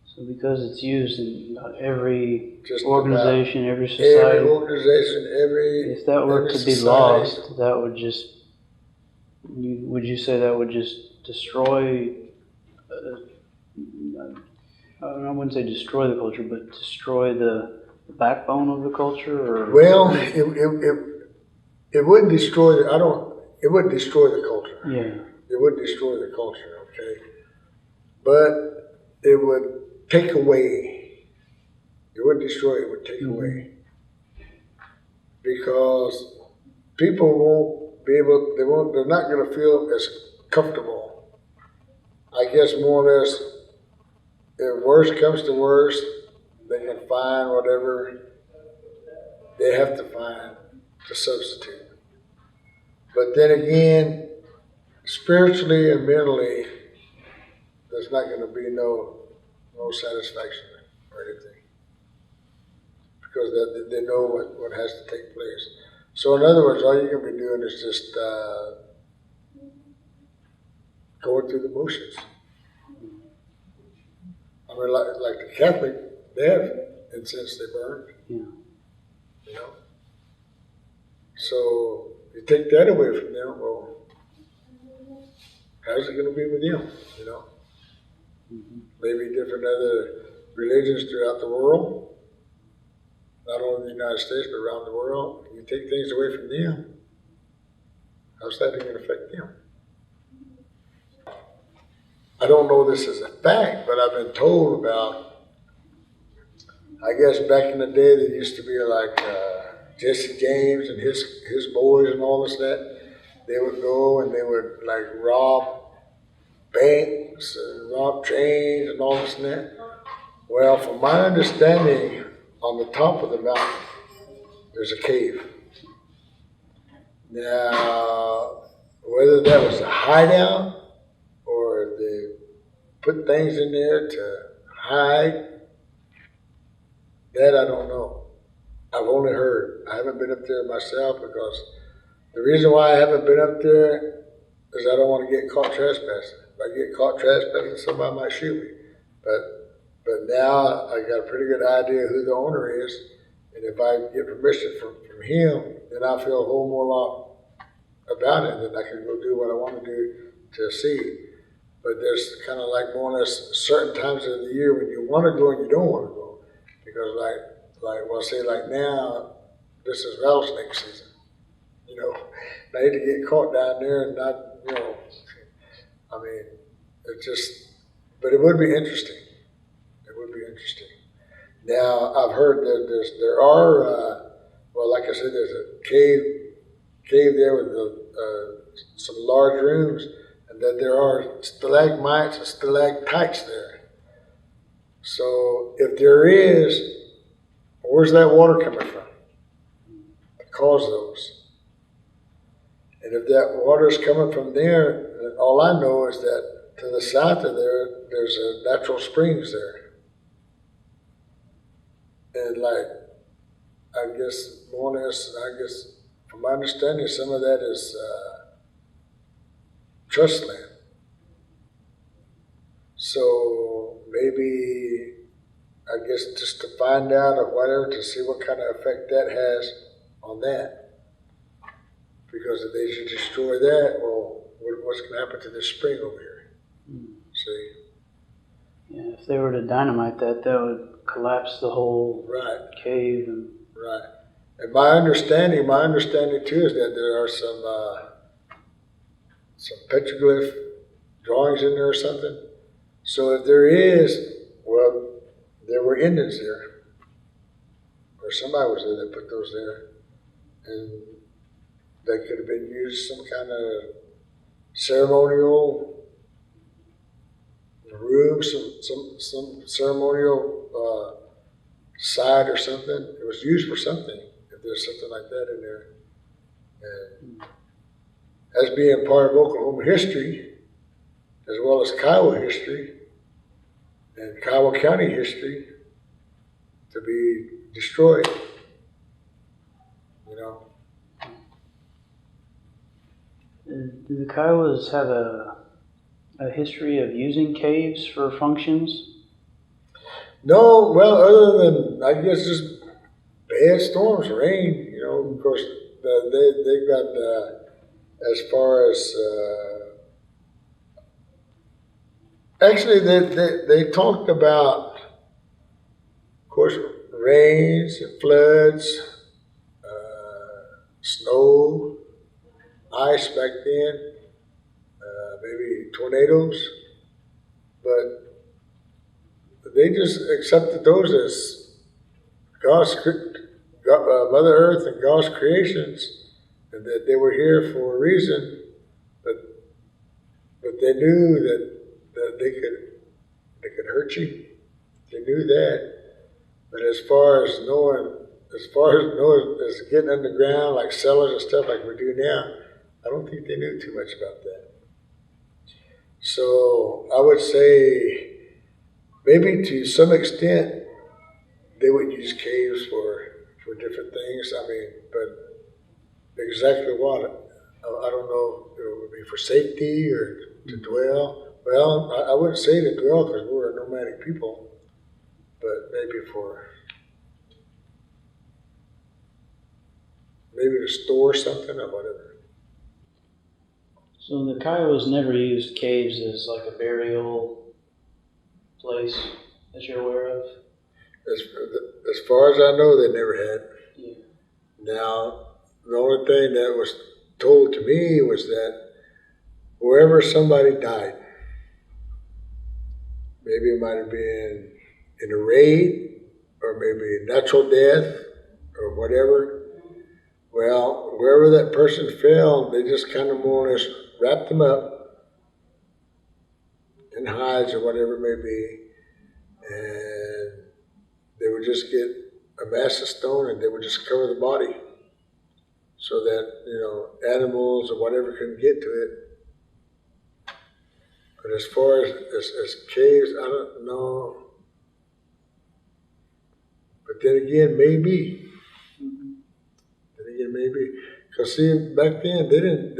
S2: So because it's used in about every
S1: Just
S2: organization, every society.
S1: Every organization,
S2: if that were to be lost, that would just, would you say that would just destroy, I wouldn't say destroy the culture, but destroy the backbone of the culture? Or?
S1: Well, it wouldn't destroy it wouldn't destroy the culture.
S2: Yeah.
S1: It wouldn't destroy the culture, okay? But it would take away. It wouldn't destroy it, would take away. Because people won't be able, they're not going to feel as comfortable. I guess more or less, if worst comes to worst, they can find whatever they have to find to substitute. But then again, spiritually and mentally, there's not going to be no satisfaction or anything because they know what has to take place. So in other words, all you're going to be doing is just going through the motions. I mean, like the Catholic, they have incense they burn.
S2: Yeah.
S1: You know. So you take that away from them, well, how's it going to be with you? You know.
S2: Mm-hmm.
S1: Maybe different other religions throughout the world, not only the United States but around the world. You take things away from them, how's that going to affect them? I don't know this as a fact, but I've been told about. I guess back in the day, there used to be like Jesse James and his boys and all this that. They would go and they would like rob banks, and rob trains and all this and that. Well, from my understanding, on the top of the mountain, there's a cave. Now, whether that was a hideout or they put things in there to hide, that I don't know. I've only heard. I haven't been up there myself because the reason why I haven't been up there is I don't want to get caught trespassing. If I get caught trespassing, somebody might shoot me. But now I got a pretty good idea who the owner is, and if I get permission from him, then I feel a whole more lot about it, and then I can go do what I want to do to see. But there's kind of like more or less certain times of the year when you want to go and you don't want to go, because well, say like now, this is rattlesnake season. You know, I hate to get caught down there and not, you know. I mean, it just, but it would be interesting. It would be interesting. Now, I've heard that there are, well, like I said, there's a cave there with some large rooms, and that there are stalagmites and stalactites there. So, if there is, where's that water coming from to cause those? And if that water is coming from there, then all I know is that to the south of there, there's a natural springs there. And like, I guess more or less, from my understanding, some of that is trust land. So maybe, I guess just to find out or whatever, to see what kind of effect that has on that. Because if they should destroy that, well, what's going to happen to this spring over here? See?
S2: Yeah, if they were to dynamite that, that would collapse the whole cave. And
S1: right. And my understanding too is that there are some petroglyph drawings in there or something. So if there is, well, there were Indians there, or somebody was there that put those there, and they could have been used some kind of ceremonial room, some ceremonial site or something. It was used for something, if there's something like that in there. And as being part of Oklahoma history, as well as Kiowa history, and Kiowa County history, to be destroyed, you know.
S2: Do the Kiowas have a history of using caves for functions?
S1: No, well, other than, I guess, just bad storms, rain, you know. Of course, they've got, as far as, actually, they talked about, of course, rains and floods, snow, ice back then, maybe tornadoes, but they just accepted those as Mother Earth and God's creations, and that they were here for a reason, but they knew that they could hurt you. They knew that. But as far as knowing as getting underground, like cellars and stuff like we do now, I don't think they knew too much about that. So I would say maybe to some extent they would use caves for different things. I mean, but exactly what? I don't know. It would be for safety or to dwell. Well, I wouldn't say to dwell because we're a nomadic people, but maybe to store something or whatever.
S2: So the Kiowas never used caves as like a burial place that you're aware of?
S1: As far as I know, they never had.
S2: Yeah.
S1: Now, the only thing that was told to me was that wherever somebody died, maybe it might have been in a raid or maybe a natural death or whatever. Well, wherever that person fell, they just kind of more or less wrapped them up in hides or whatever it may be, and they would just get a mass of stone and they would just cover the body so that animals or whatever couldn't get to it. But as far as caves, I don't know. But then again, maybe. Then again, maybe. Because see, back then they didn't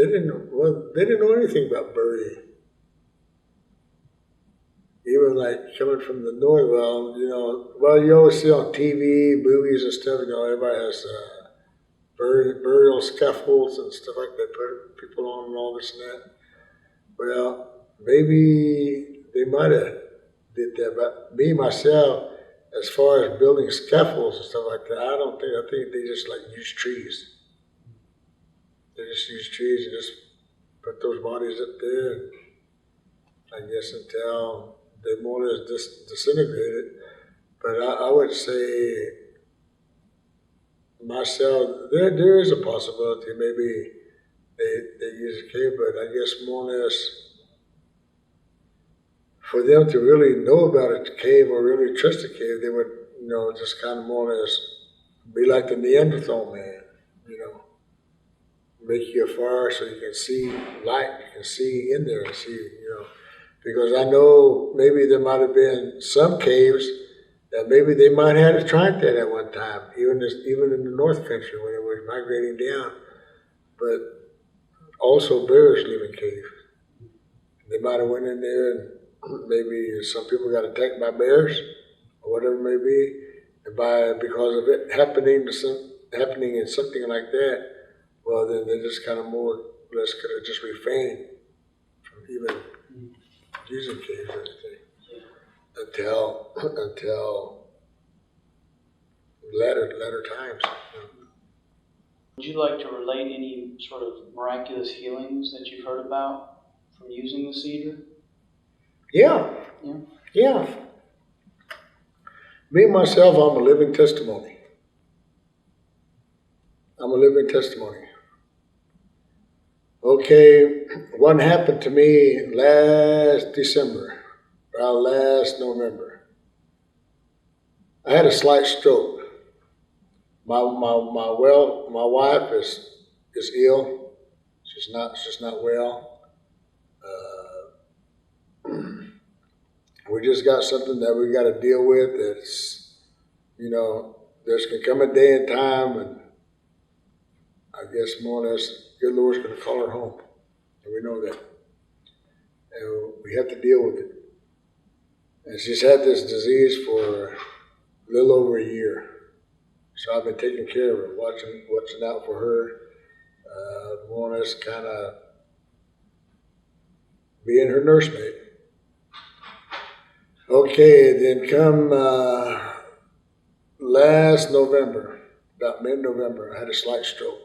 S1: know anything about burying. Even like coming from the north, you always see on TV, movies and stuff. Everybody has burial scaffolds and stuff like that. Put people on and all this and that. Well, maybe they might have did that, but me myself, as far as building scaffolds and stuff like that, I don't think. I think they just like use trees. They just use trees and just put those bodies up there, and I guess until they more or less disintegrated. But I would say myself, there is a possibility maybe they use a cave, but I guess more or less for them to really know about a cave or really trust a cave, they would, just kind of more or less be like the Neanderthal man, make you a fire so you can see light, you can see in there and see, because I know maybe there might have been some caves that maybe they might have tried that at one time, even in the North Country when it was migrating down. But also bears live in caves. They might have went in there and maybe some people got attacked by bears or whatever it may be, and because of it happening in something like that, well then they just kind of more or less could have just refrained from even using caves or anything until latter times.
S2: Would you like to relate any sort of miraculous healings that you've heard about from using the cedar?
S1: Yeah. Me myself, I'm a living testimony. Okay, what happened to me last December, last November? I had a slight stroke. My wife is ill. She's not well. We just got something that we got to deal with. That's there's gonna come a day and time, and I guess more or less, good Lord's gonna call her home, and we know that, and we have to deal with it. And she's had this disease for a little over a year. So I've been taking care of her, watching out for her, more or less kind of being her nursemaid. Okay, then come last November, about mid-November, I had a slight stroke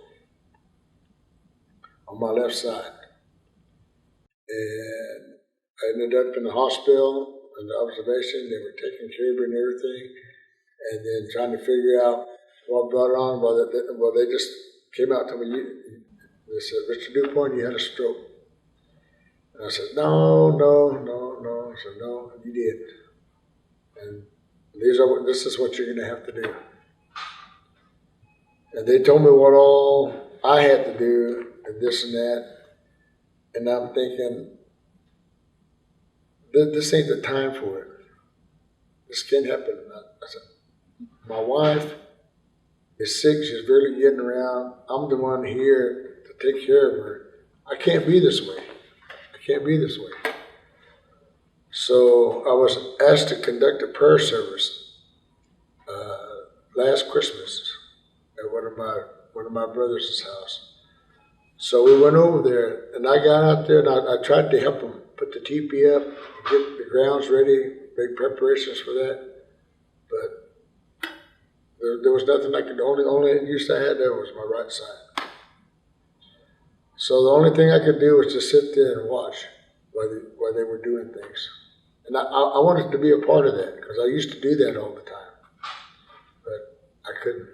S1: on my left side. And I ended up in the hospital, in the observation. They were taking care of her and everything. And then trying to figure out what brought it on. Well, they just came out to me. They said, Mr. Dupoint, you had a stroke. And I said, no. I said, no, you did. And this is what you're going to have to do. And they told me what all I had to do and this and that. And I'm thinking, this ain't the time for it. This can't happen. I said, my wife is sick. She's barely getting around. I'm the one here to take care of her. I can't be this way. I can't be this way. So I was asked to conduct a prayer service last Christmas at one of my brothers' house. So we went over there, and I got out there, and I tried to help them put the teepee up, get the grounds ready, make preparations for that. But there was nothing I could. The only use I had there was my right side. So the only thing I could do was just sit there and watch while they were doing things. And I wanted to be a part of that because I used to do that all the time, but I couldn't.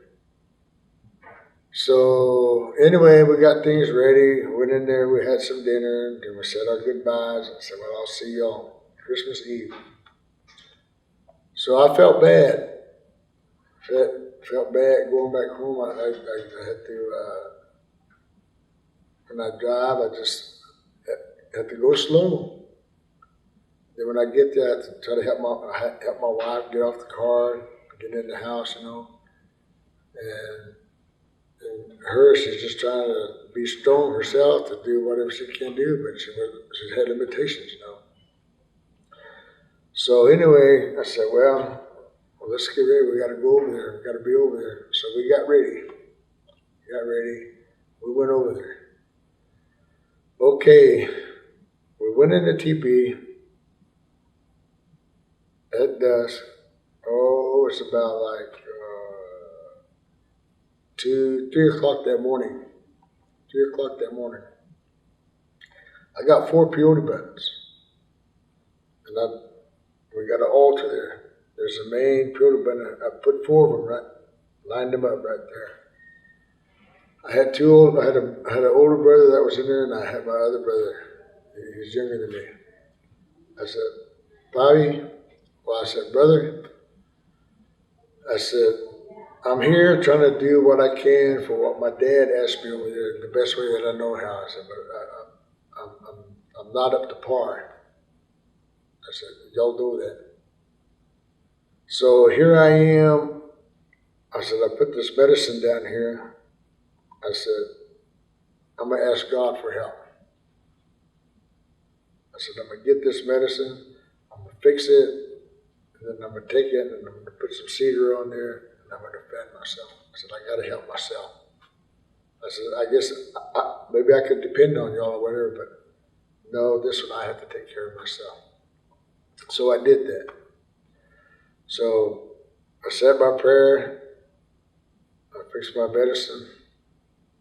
S1: So anyway, we got things ready. Went in there. We had some dinner. And we said our goodbyes. I said, "Well, I'll see y'all Christmas Eve." So I felt bad. Felt bad going back home. I had to. When I drive, I just had to go slow. Then when I get there, I have to try to help my wife get off the car, get in the house, and her, she's just trying to be strong herself to do whatever she can do, but she had limitations, So anyway, I said, well, let's get ready. We got to go over there. We got to be over there. So we got ready. We went over there. Okay, we went in the teepee at dusk. Oh, it's about like 3 o'clock that morning. 3 o'clock that morning. I got 4 peyote buttons, and we got an altar there. There's a main peyote button. I put 4 of them lined them up right there. I had an older brother that was in there, and I had my other brother. He's younger than me. I said, Bobby, well, I said, brother, I said, I'm here trying to do what I can for what my dad asked me over there, the best way that I know how. I said, but I'm not up to par. I said, y'all know that. So here I am. I said, I put this medicine down here. I said, I'm going to ask God for help. I said, I'm going to get this medicine. I'm going to fix it. And then I'm going to take it and I'm going to put some cedar on there. And I'm going to defend myself. I said, I got to help myself. I said, I guess maybe I could depend on y'all or whatever, but no, this one I have to take care of myself. So I did that. So I said my prayer. I fixed my medicine.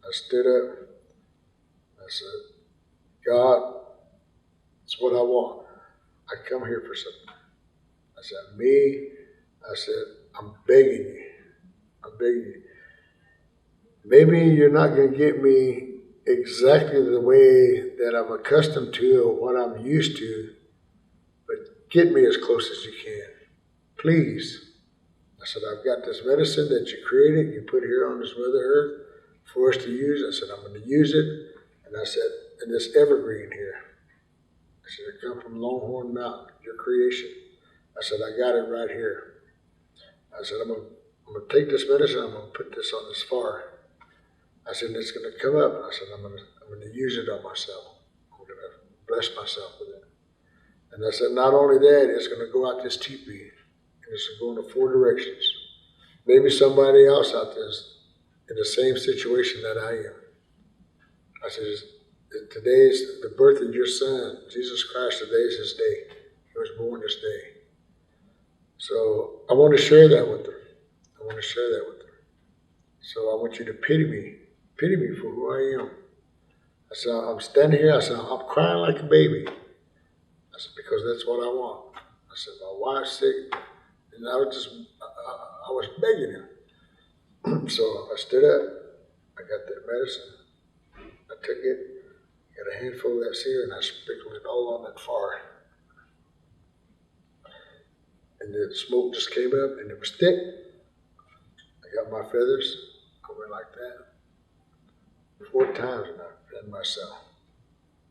S1: I stood up. I said, God, it's what I want. I come here for something. I said, I said, I'm begging you. I'm begging you. Maybe you're not going to get me exactly the way that I'm accustomed to or what I'm used to, but get me as close as you can. Please. I said, I've got this medicine that you created, you put here on this Mother Earth for us to use. I said, I'm going to use it. And I said, and this evergreen here. I said, it come from Longhorn Mountain, your creation. I said, I got it right here. I said, I'm going to take this medicine, I'm going to put this on this far. I said, it's going to come up. And I said, I'm going to use it on myself. I'm going to bless myself with it. And I said, not only that, it's going to go out this teepee. And it's going to go in 4 directions. Maybe somebody else out there is in the same situation that I am. I said, today is the birth of your son, Jesus Christ. Today is his day. He was born this day. So I want to share that with them. So I want you to pity me for who I am. I said, I'm standing here. I said, I'm crying like a baby. I said, because that's what I want. I said, my wife's sick. And I was begging her. So I stood up. I got that medicine. I took it, got a handful of that cedar, and I sprinkled it all on that fire. And the smoke just came up, and it was thick. I got my feathers. I went like that 4 times, and and myself.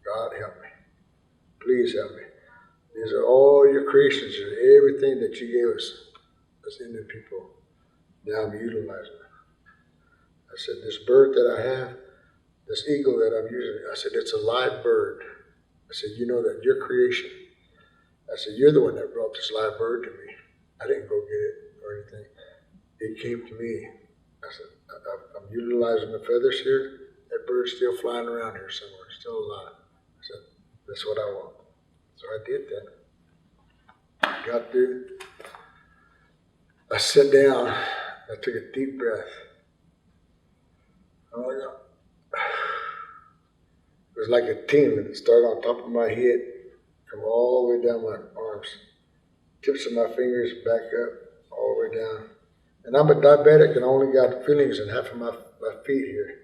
S1: God help me. Please help me. These are all your creations, everything that you gave us as Indian people. Now I'm utilizing it. I said, this bird that I have, this eagle that I'm using, I said, it's a live bird. I said, you know that your creation. I said, you're the one that brought this live bird to me. I didn't go get it or anything. It came to me. I said, I'm utilizing the feathers here. That bird's still flying around here somewhere, still alive. I said, that's what I want. So I did that. Got through. I sat down. I took a deep breath. Oh my God. It was like a team. It started on top of my head, come all the way down my arms, tips of my fingers back up, all the way down. And I'm a diabetic and I only got feelings in half of my feet here.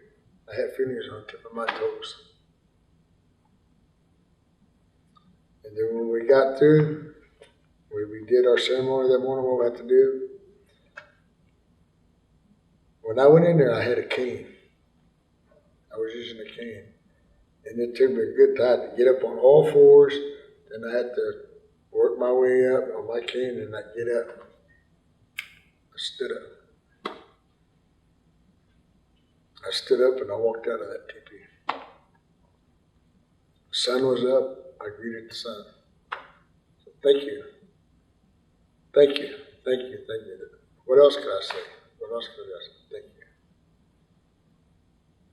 S1: I had feelings on the tip of my toes. And then when we got through, we did our ceremony that morning, what we had to do. When I went in there, I had a cane. I was using a cane. And it took me a good time to get up on all fours. Then I had to work my way up on my cane and I get up. I stood up. I stood up and I walked out of that teepee. The sun was up. I greeted the sun. So thank you. Thank you. Thank you. Thank you. What else could I say? What else could I say? Thank you.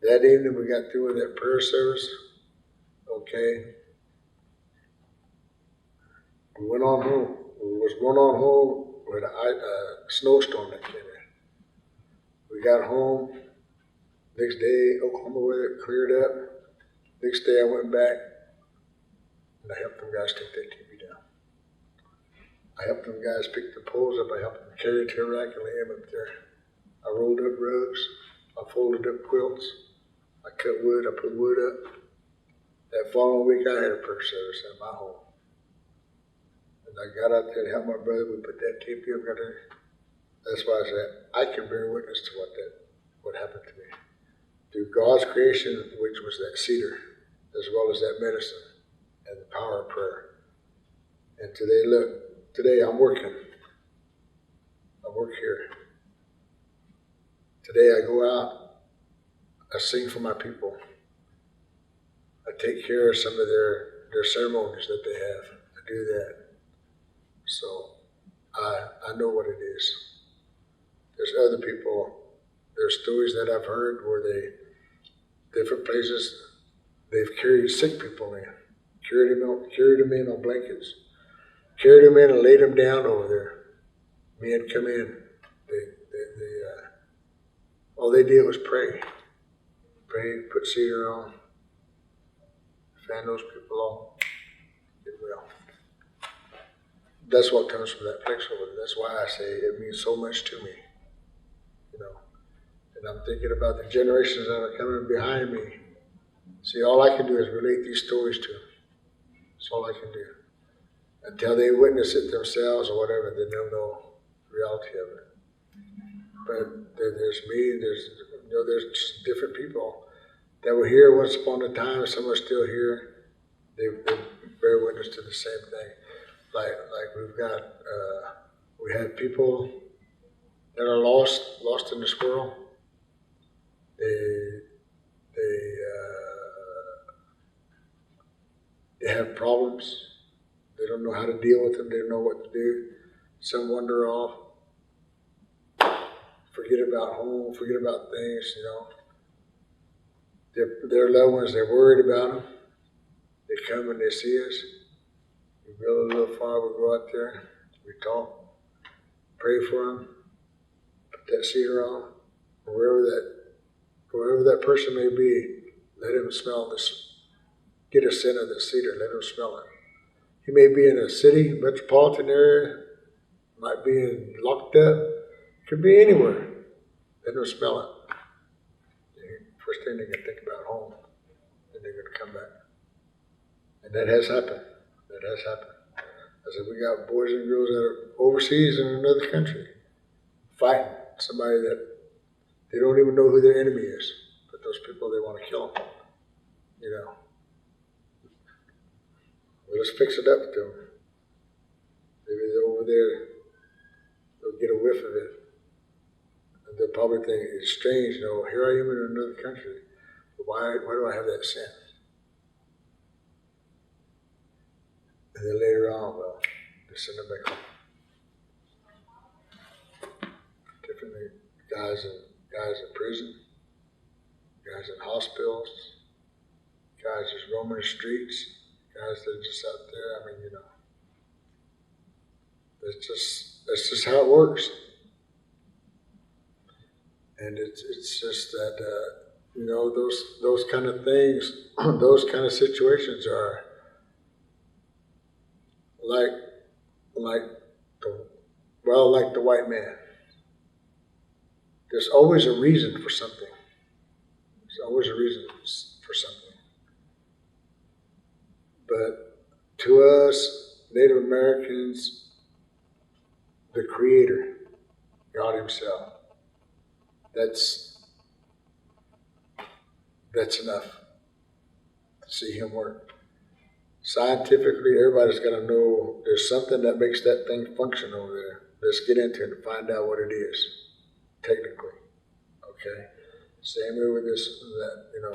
S1: That evening we got through with that prayer service. Okay. We went on home. We was going on home with a snowstorm that came in. We got home. Next day, Oklahoma weather cleared up. Next day I went back and I helped them guys take that TV down. I helped them guys pick the poles up. I helped them carry it to a rack and lay them up there. I rolled up rugs. I folded up quilts. I cut wood. I put wood up. That following week I had a prayer service at my home. And I got out there to help my brother. We put that teepee up there. That's why I said I can bear witness to what happened to me. Through God's creation, which was that cedar, as well as that medicine and the power of prayer. And today, look, today I'm working. I work here. Today I go out, I sing for my people. I take care of some of their ceremonies that they have. I do that. So I know what it is. There's other people, there's stories that I've heard where different places, they've carried sick people in, carried them in on blankets, carried them in and laid them down over there. Men come in, all they did was pray, put cedar on, fan those people on, get well. That's what comes from that place over there. That's why I say it means so much to me, you know. And I'm thinking about the generations that are coming behind me. See, all I can do is relate these stories to them. That's all I can do. Until they witness it themselves or whatever, then they'll know the reality of it. But there's me, there's different people that were here once upon a time. Some are still here. They bear witness to the same thing. Like we've got, we have people that are lost in this world. They have problems. They don't know how to deal with them. They don't know what to do. Some wander off, forget about home, forget about things, you know. Their loved ones, they're worried about them. They come and they see us. We go a little far, we go out there, we talk, pray for them, put that cedar on, wherever that person may be, let him smell this. Get a scent of the cedar, let him smell it. He may be in a city, metropolitan area, might be locked up, could be anywhere. Let him smell it. First thing they're going to think about home, and they're going to come back. And that has happened. That has happened. I said, we got boys and girls that are overseas in another country, fighting somebody that they don't even know who their enemy is, but those people, they want to kill them. you know, well, let's fix it up to them. Maybe they're over there, they'll get a whiff of it. And they'll probably think it's strange, you know, here I am in another country. But why do I have that scent? And then later on, well, they send them back home. Differently, guys in prison, guys in hospitals, guys just roaming the streets, guys that are just out there. I mean, you know, that's just how it works. And it's just that you know, those kind of things, those kind of situations are like like the white man. There's always a reason for something. There's always a reason for something. But to us, Native Americans, the Creator, God Himself, that's enough to see Him work. Scientifically, everybody's got to know there's something that makes that thing function over there. Let's get into it and find out what it is, technically. Okay? Same way with this, that, you know.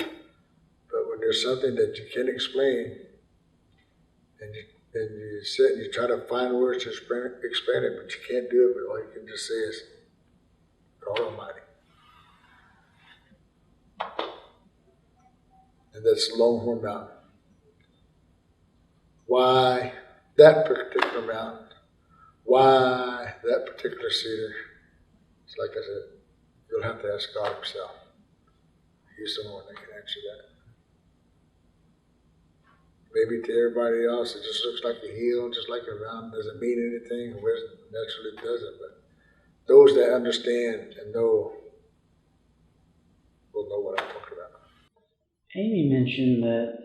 S1: But when there's something that you can't explain, and you sit and you try to find words to explain it, but you can't do it, but all you can just say is, God Almighty. And that's Longhorn Mountain. Why that particular mountain? Why that particular cedar? It's like I said, you'll have to ask God Himself. He's the one that can answer that. Maybe to everybody else, it just looks like a hill, just like a mountain, doesn't mean anything. Naturally, it doesn't. But those that understand and know will know what I'm talking about.
S2: Amy mentioned that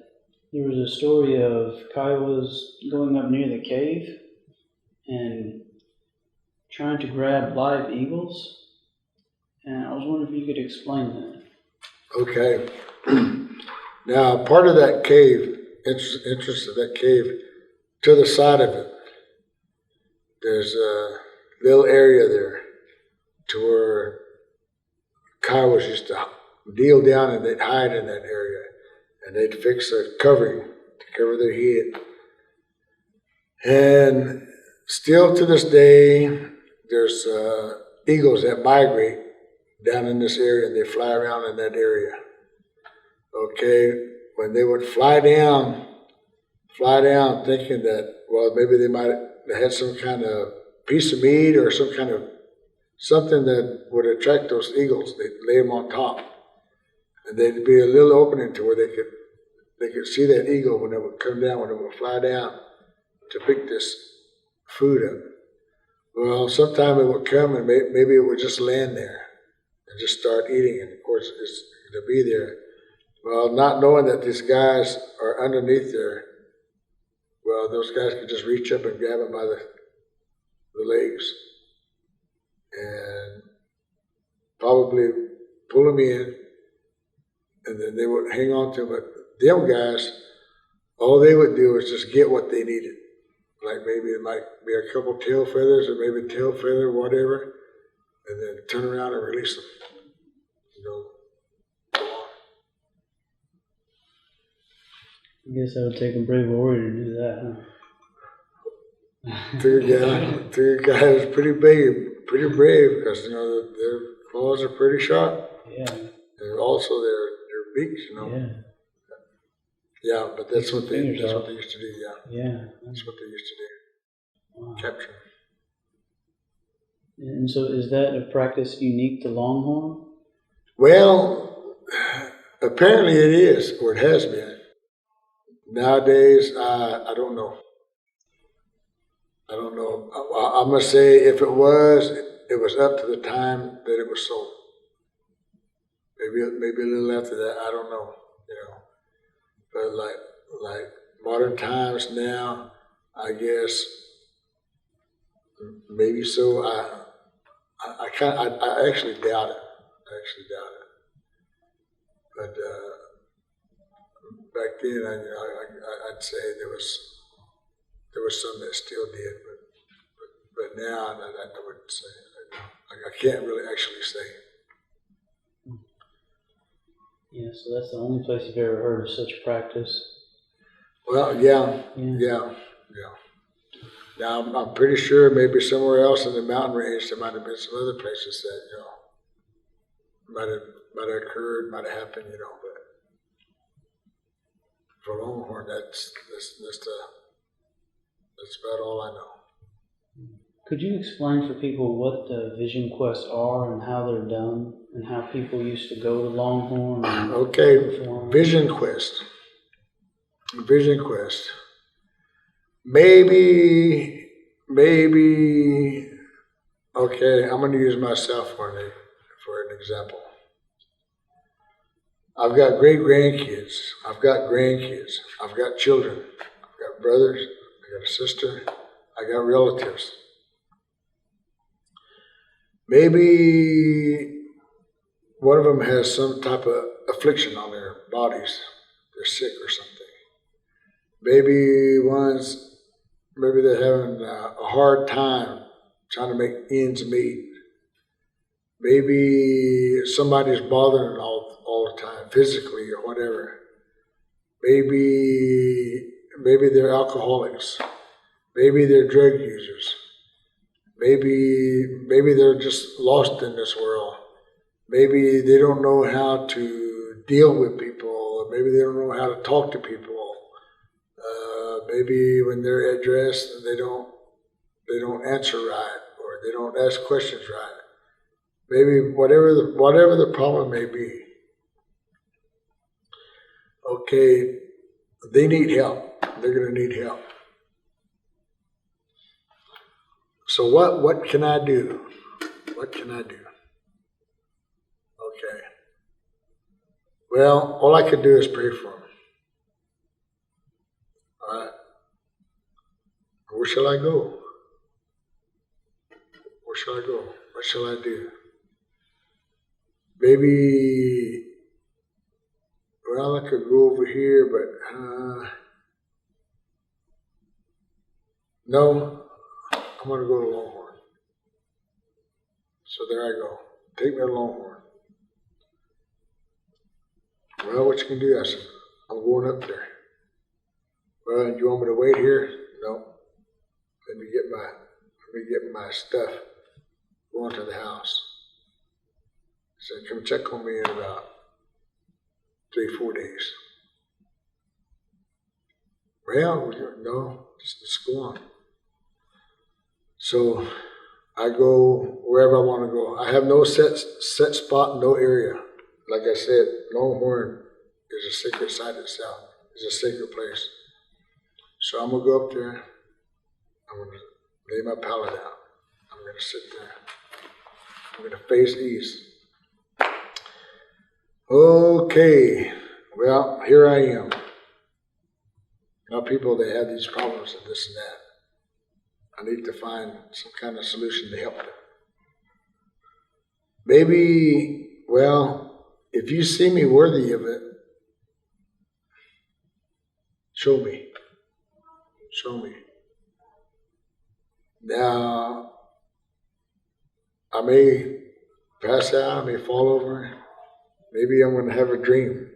S2: there was a story of Kiowas going up near the cave and trying to grab live eagles. And I was wondering if you could explain that.
S1: Okay. Now, part of that cave, entrance of that cave, to the side of it, there's a little area there to where Kiowas used to deal down and they'd hide in that area. And they'd fix a covering to cover their head. And still to this day, there's eagles that migrate down in this area and they fly around in that area. Okay, when they would fly down thinking that, well, maybe they had some kind of piece of meat or some kind of something that would attract those eagles. They'd lay them on top. And there'd be a little opening to where they could see that eagle when it would come down, when it would fly down to pick this food up. Well, sometime it would come and maybe it would just land there and just start eating. And of course, it's to be there. Well, not knowing that these guys are underneath there, well, those guys could just reach up and grab them by the legs and probably pull them in, and then they would hang on to them. But them guys, all they would do is just get what they needed. Like maybe it might be a couple tail feathers or maybe a tail feather, whatever, and then turn around and release them. You know, go on.
S2: I guess that would take a brave warrior to do that, huh?
S1: Two guys pretty big, pretty brave, because, you know, their claws are pretty sharp.
S2: Yeah.
S1: And also their beaks, you know.
S2: Yeah.
S1: Yeah, but that's what they used to do, yeah.
S2: Yeah.
S1: That's what they used to do.
S2: Wow.
S1: Capture.
S2: And so is that a practice unique to Longhorn?
S1: Well, apparently it is, or it has been. Nowadays, I don't know. I don't know. I'm going to say if it was up to the time that it was sold. Maybe a little after that, I don't know, you know. But like modern times now, I guess maybe so. I actually doubt it. But back then, I'd say there was some that still did, but now I wouldn't say. I can't really actually say.
S2: Yeah, so that's the only place you've ever heard of such practice.
S1: Well, yeah. Now I'm pretty sure maybe somewhere else in the mountain range there might have been some other places that might have occurred, might have happened, but for Longhorn, that's about all I know.
S2: Could you explain for people what the vision quests are and how they're done, and how people used to go to Longhorn? And
S1: okay,
S2: perform?
S1: Vision quest. Maybe. Okay, I'm going to use myself for an example. I've got great-grandkids. I've got grandkids. I've got children. I've got brothers. I got a sister. I got relatives. Maybe one of them has some type of affliction on their bodies. They're sick or something. Maybe they're having a hard time trying to make ends meet. Maybe somebody's bothering all the time, physically or whatever. Maybe they're alcoholics. Maybe they're drug users. Maybe they're just lost in this world. Maybe they don't know how to deal with people. Maybe they don't know how to talk to people. Maybe when they're addressed, they don't answer right, or they don't ask questions right. Maybe whatever the problem may be. Okay, they need help. They're going to need help. So what can I do? What can I do? Okay. Well, all I could do is pray for them. All right. Where shall I go? Where shall I go? What shall I do? Maybe, well, I could go over here, but no, I'm going to go to Longhorn. So there I go. Take me to Longhorn. Well, what you can do? I said, I'm going up there. Well, do you want me to wait here? No. Let me get my stuff. Go into the house. He said, come check on me in about 3-4 days. Well, no, let's go on. So I go wherever I want to go. I have no set spot, no area. Like I said, Longhorn is a sacred site itself. It's a sacred place. So I'm going to go up there. I'm going to lay my pallet out. I'm going to sit there. I'm going to face east. Okay. Well, here I am. Now people, they have these problems and this and that. I need to find some kind of solution to help them. Maybe, well, if you see me worthy of it, show me. Show me. Now, I may pass out, I may fall over. Maybe I'm going to have a dream.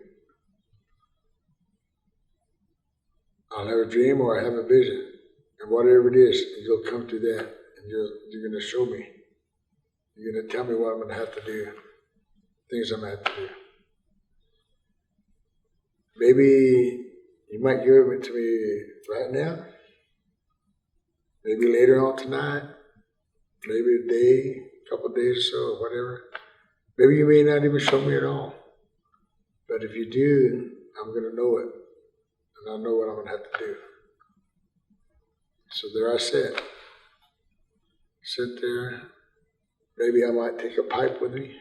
S1: I'll have a dream or I have a vision. And whatever it is, you'll come to that and you're going to show me. You're going to tell me what I'm going to have to do, things I'm going to have to do. Maybe you might give it to me right now. Maybe later on tonight. Maybe a day, a couple of days or so, or whatever. Maybe you may not even show me at all. But if you do, I'm going to know it. And I'll know what I'm going to have to do. So there I sit. Sit there. Maybe I might take a pipe with me,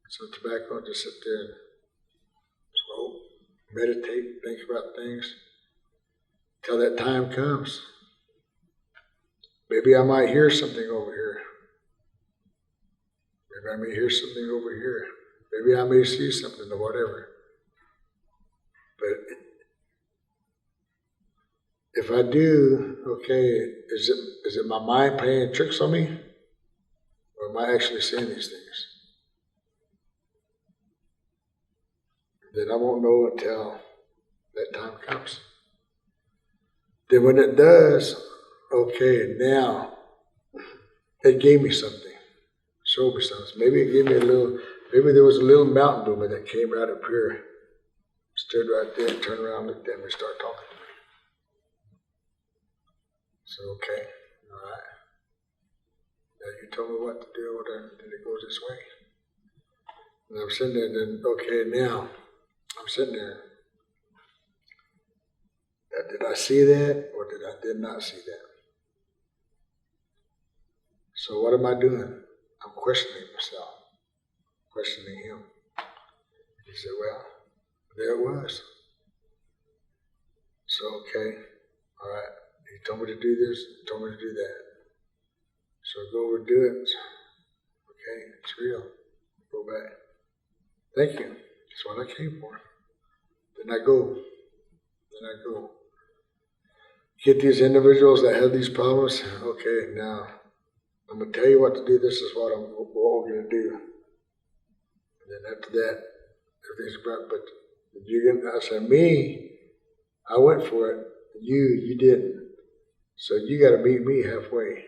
S1: some tobacco, just sit there and smoke, meditate, think about things till that time comes. Maybe I might hear something over here. Maybe I may hear something over here. Maybe I may see something or whatever. But if I do, okay, is it my mind playing tricks on me? Or am I actually seeing these things? Then I won't know until that time comes. Then when it does, okay, now it gave me something, showed me something. Maybe it gave me maybe there was a little mountain movement that came right up here, stood right there, turned around, looked at me, and started talking to me. So, okay, all right. Now you told me what to do, then it goes this way. And I'm sitting there, then, okay, now I'm sitting there. Did I see that or did not see that? So what am I doing? I'm questioning myself, questioning him. He said, well, there it was. So, okay, all right. He told me to do this, he told me to do that. So go over and do it. Okay, it's real. Go back. Thank you. That's what I came for. Then I go. Get these individuals that have these problems. Okay, now I'm gonna tell you what to do. This is what we're gonna do. And then after that, everything's about. But I said, me, I went for it. You didn't. So you got to meet me halfway,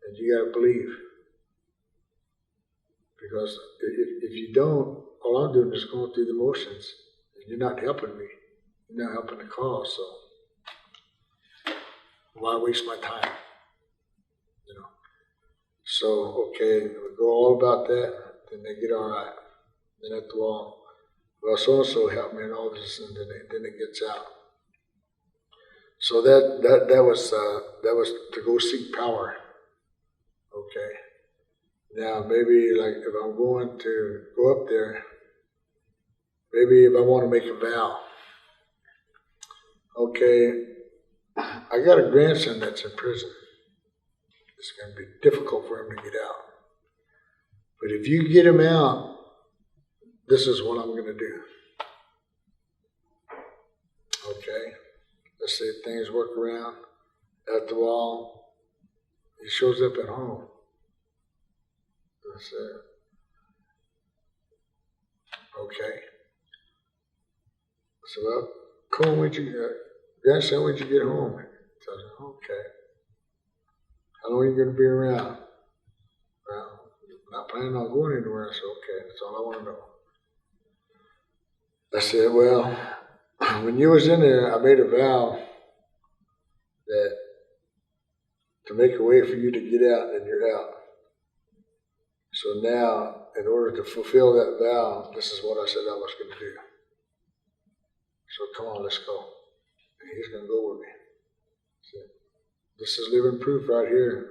S1: and you got to believe. Because if you don't, all I'm doing is going through the motions, and you're not helping me. You're not helping the cause. So why waste my time? You know. So okay, we go all about that. Then they get all right. Then at the wall, well, so and so helped me and all this, and then it gets out. So that was to go seek power. Okay. Now maybe like if I'm going to go up there, maybe if I want to make a vow. Okay, I got a grandson that's in prison. It's going to be difficult for him to get out. But if you get him out, this is what I'm going to do. Okay. Let's say things work around at the wall. He shows up at home. I said, okay. So, well, Cole, grandson, when'd you get home? So I said, okay. How long are you going to be around? Well, I'm not planning on going anywhere. I said, okay, that's all I want to know. I said, well, when you was in there, I made a vow that to make a way for you to get out, and you're out. So now, in order to fulfill that vow, this is what I said I was going to do. So come on, let's go. And he's going to go with me. So this is living proof right here.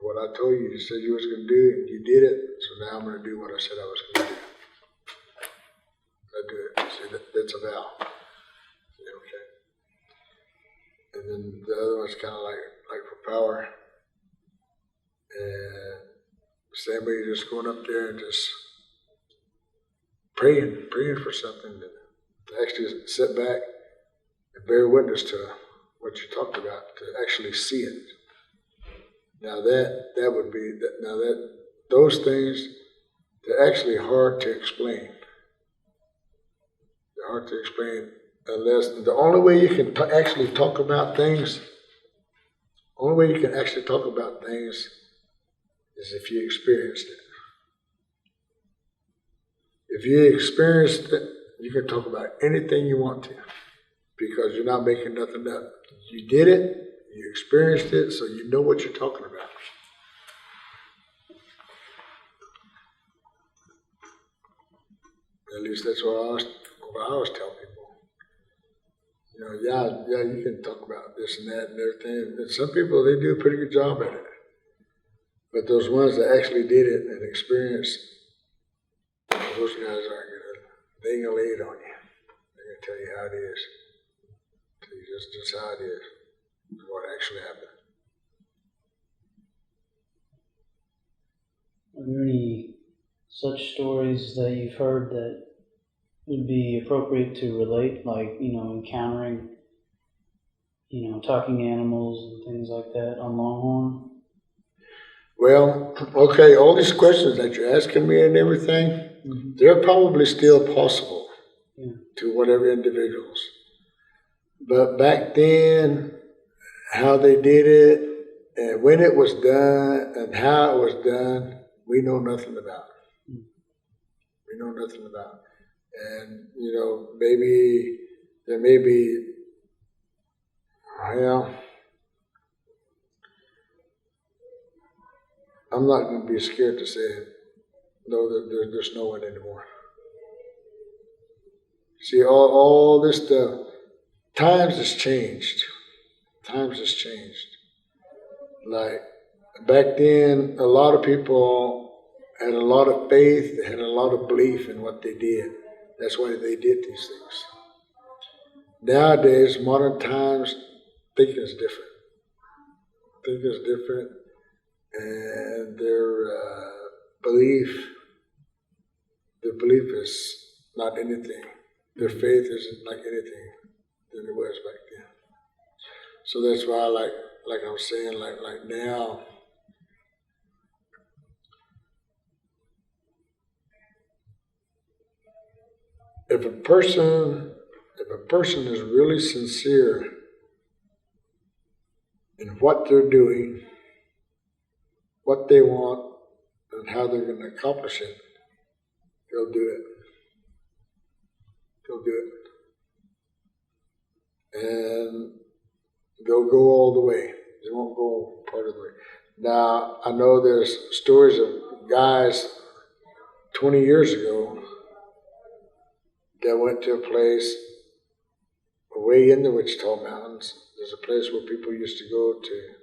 S1: What I told you, you said you was going to do, and you did it. So now I'm going to do what I said I was going to do. I do it. See, that's a vow. Okay. And then the other one's kind of like for power. And same way, just going up there and just praying for something, to actually sit back and bear witness to what you talked about, to actually see it. Now that would be that. Now that those things, they're actually hard to explain. They're hard to explain unless the only way you can actually talk about things. Only way you can actually talk about things is if you experienced it. If you experienced it, you can talk about anything you want to, because you're not making nothing up. You did it, you experienced it, so you know what you're talking about. At least that's what I always tell people. You know, yeah, you can talk about this and that and everything. And some people, they do a pretty good job at it. But those ones that actually did it and experienced, those guys they ain't gonna lay it on you. They're gonna tell you how it is. Tell you just how it is, what actually happened.
S2: Are there any such stories that you've heard that would be appropriate to relate, like, encountering, talking animals and things like that on Longhorn?
S1: Well, okay, all these questions that you're asking me and everything, they're probably still possible to whatever individuals. But back then, how they did it, and when it was done, and how it was done, we know nothing about. We know nothing about. And, maybe there may be, well, I'm not going to be scared to say it. No, there's no one anymore. See, all this stuff, times has changed. Times has changed. Like, back then, a lot of people had a lot of faith, they had a lot of belief in what they did. That's why they did these things. Nowadays, modern times, thinking is different. Thinking is different, and their belief is not anything. Their faith isn't like anything than it was back then. So that's why, like I'm saying, like now, if a person is really sincere in what they're doing, what they want, and how they're going to accomplish it, they'll do it. They'll do it. And they'll go all the way. They won't go part of the way. Now, I know there's stories of guys 20 years ago that went to a place way in the Wichita Mountains. There's a place where people used to go to.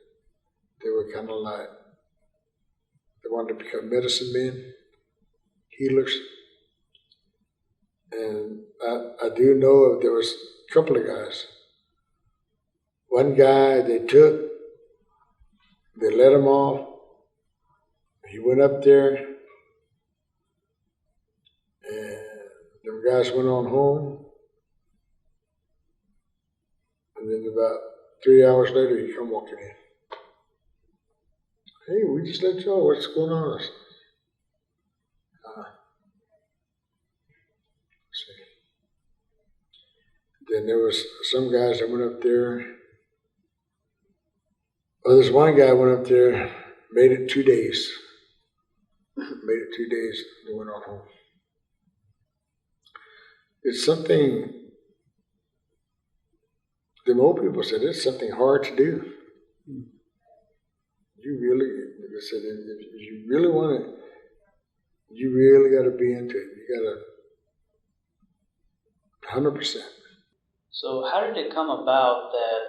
S1: They were kind of like, they wanted to become medicine men, healers. And I do know there was a couple of guys. One guy they let him off. He went up there, and the guys went on home. And then about 3 hours later, he come walking in. Hey, we just let you know what's going on. See. Then there was some guys that went up there. Well, this one guy went up there, made it 2 days. Made it 2 days, they went on home. It's something, the old people said, it's something hard to do. You really, like I said, if you really want it, you really got to be into it. You got to 100%.
S2: So how did it come about that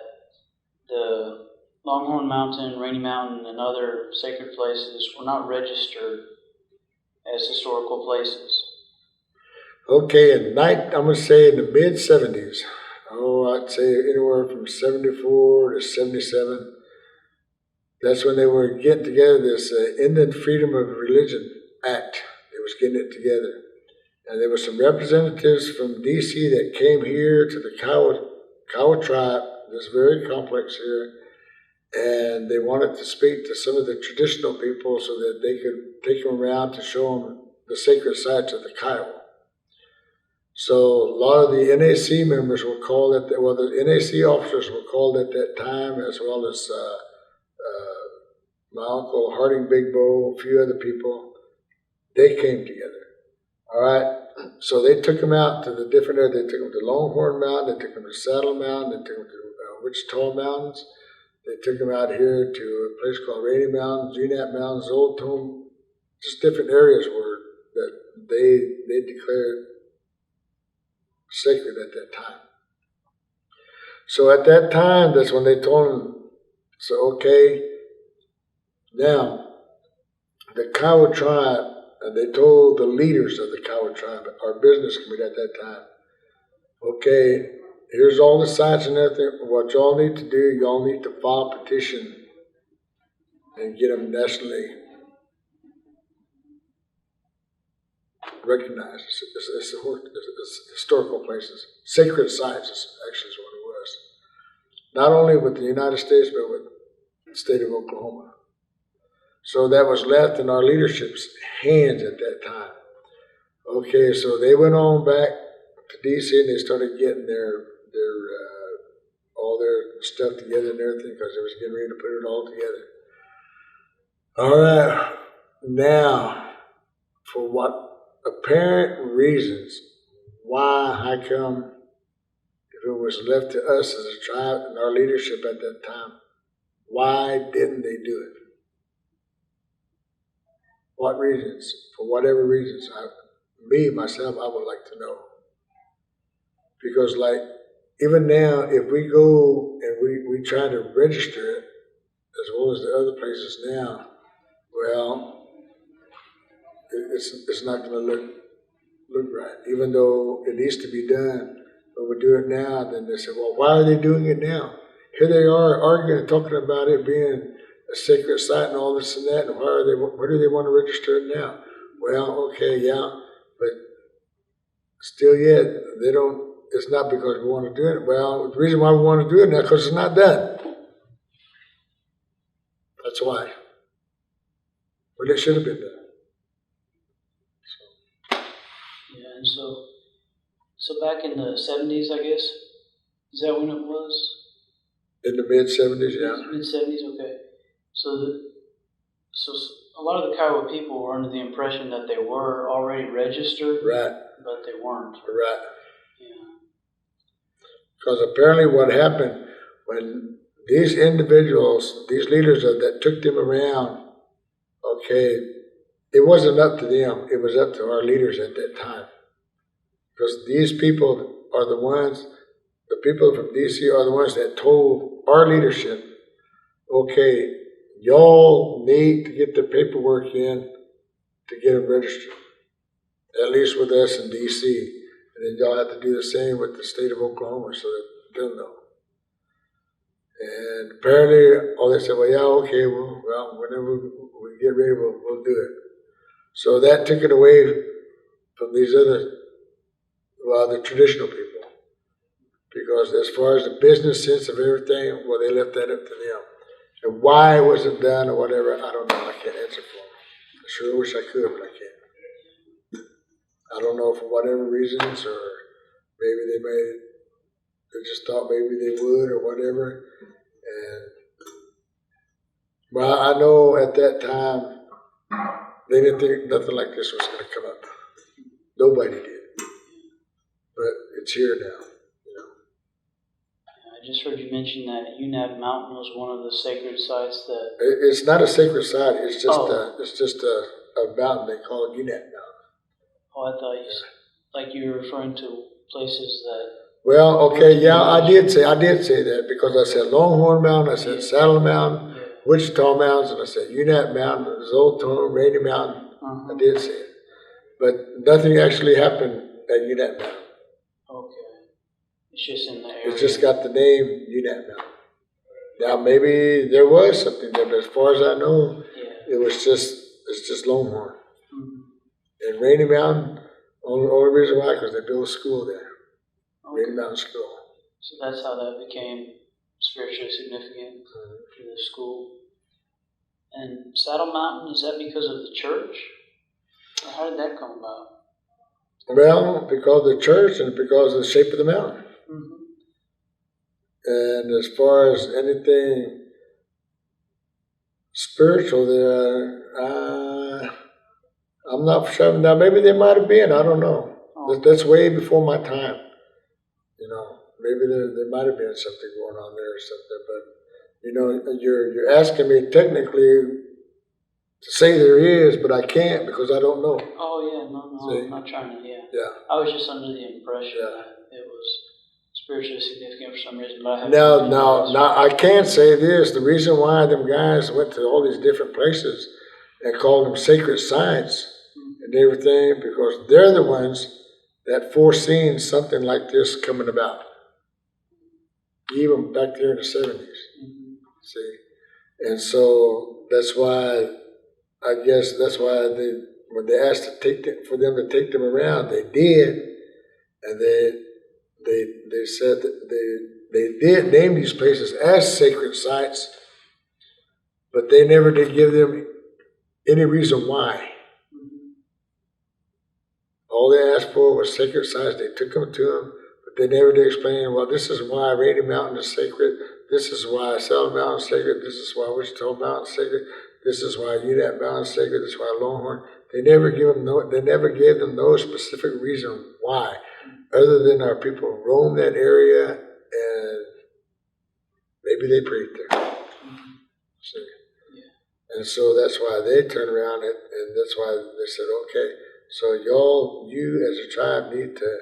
S2: the Longhorn Mountain, Rainy Mountain, and other sacred places were not registered as historical places?
S1: Okay, I'm going to say in the mid-70s, I'd say anywhere from 74 to 77, that's when they were getting together this Indian Freedom of Religion Act. They was getting it together. And there were some representatives from D.C. that came here to the Kiowa tribe, this very complex here, and they wanted to speak to some of the traditional people so that they could take them around to show them the sacred sites of the Kiowa. So a lot of the NAC members were called the NAC officers were called at that time, as well as my uncle Harding Big Bow, a few other people. They came together. All right. So they took them out to the different areas. They took them to Longhorn Mountain. They took them to Saddle Mountain. They took them to Wichita Mountains. They took them out here to a place called Rainy Mountain, Zenat Mountains, Old Tome, just different areas that they declared sacred at that time. So at that time, that's when they told him, so okay, now the Kiowa tribe, and they told the leaders of the Kiowa tribe, our business committee at that time, okay, here's all the sites and everything. What y'all need to do, y'all need to file a petition and get them nationally recognized. It's historical places. Sacred sites actually is what it was. Not only with the United States, but with the state of Oklahoma. So that was left in our leadership's hands at that time. Okay, so they went on back to D.C. and they started getting their all their stuff together and everything because they was getting ready to put it all together. All right, now for what apparent reasons, how come if it was left to us as a tribe and our leadership at that time, why didn't they do it? What reasons? For whatever reasons, myself, I would like to know. Because like, even now, if we go and we try to register it, as well as the other places now, well, it's not going to look right. Even though it needs to be done, but we do it now, then they say, well, why are they doing it now? Here they are arguing, talking about it being a sacred site and all this and that, and why do they want to register it now? Well, okay, yeah, but still yet, they don't, it's not because we want to do it. Well, the reason why we want to do it now, because it's not done. That's why. But it should have been done.
S2: Yeah, and so back in the 70s, I guess, is that when it was?
S1: In the mid-70s, yeah.
S2: Mid-70s, okay. So a lot of the Kiowa people were under the impression that they were already registered,
S1: right,
S2: but they weren't.
S1: Right.
S2: Yeah.
S1: Because apparently what happened when these individuals, these leaders that took them around, okay, it wasn't up to them. It was up to our leaders at that time. Because these people are the ones, the people from D.C. are the ones that told our leadership, okay, y'all need to get the paperwork in to get them registered, at least with us in D.C. And then y'all have to do the same with the state of Oklahoma so that they'll know. And apparently, all they said, well, yeah, okay, well, whenever we get ready, we'll do it. So that took it away from these other, the traditional people. Because as far as the business sense of everything, well, they left that up to them. And why it wasn't done or whatever, I don't know. I can't answer for them. I sure wish I could, but I can't. I don't know for whatever reasons, or maybe they just thought maybe they would or whatever. And well, I know at that time they didn't think nothing like this was going to come up. Nobody did. But it's here now.
S2: I just heard you mention that UNAB Mountain was one of the sacred sites that.
S1: It's not a sacred site. It's just a mountain. They call it UNAB Mountain.
S2: Oh, I thought you were referring to places that.
S1: Well, okay, yeah, I did say that because I said Longhorn Mountain, I said Saddle Mountain, Wichita Mountains, and I said UNAB Mountain, Zoltone, Rainy Mountain. I did say it, but nothing actually happened at UNAB Mountain.
S2: Okay. It's just in the area.
S1: It's just got the name UNAB Mountain. Now maybe there was something there, but as far as I know, it's just Longhorn. Mm-hmm. And Rainy Mountain, only reason why, because they built a school there. Okay. Rainy Mountain School.
S2: So that's how that became spiritually significant for the school. And Saddle Mountain, is that because of the church? Or how did that come about?
S1: Well, because of the church and because of the shape of the mountain. Mm-hmm. And as far as anything spiritual there, I'm not sure. Now, maybe there might have been. I don't know. Oh. That's way before my time. Maybe there might have been something going on there or something. But, you're asking me technically to say there is, but I can't because I don't know.
S2: Oh, yeah. No, I'm not trying to, Yeah. I was just under the impression that it was spiritually significant for some reason, but I haven't.
S1: Now, I can't say this. The reason why them guys went to all these different places and called them sacred sites and everything, because they're the ones that foreseen something like this coming about. Even back there in the 70s. Mm-hmm. See? And so that's why, I guess that's why when they asked for them to take them around, they did, and they said that they did name these places as sacred sites, but they never did give them any reason why. All they asked for was sacred sites. They took them to them, but they never did explain, well, this is why Rainy Mountain is sacred. This is why Saddle Mountain is sacred. This is why Wichita Mountain is sacred. This is why Unit Mountain is sacred. This is why Longhorn. They never gave them no specific reason why, other than our people roam that area and maybe they prayed there. See? And so that's why they turned around and that's why they said, okay, so you as a tribe need to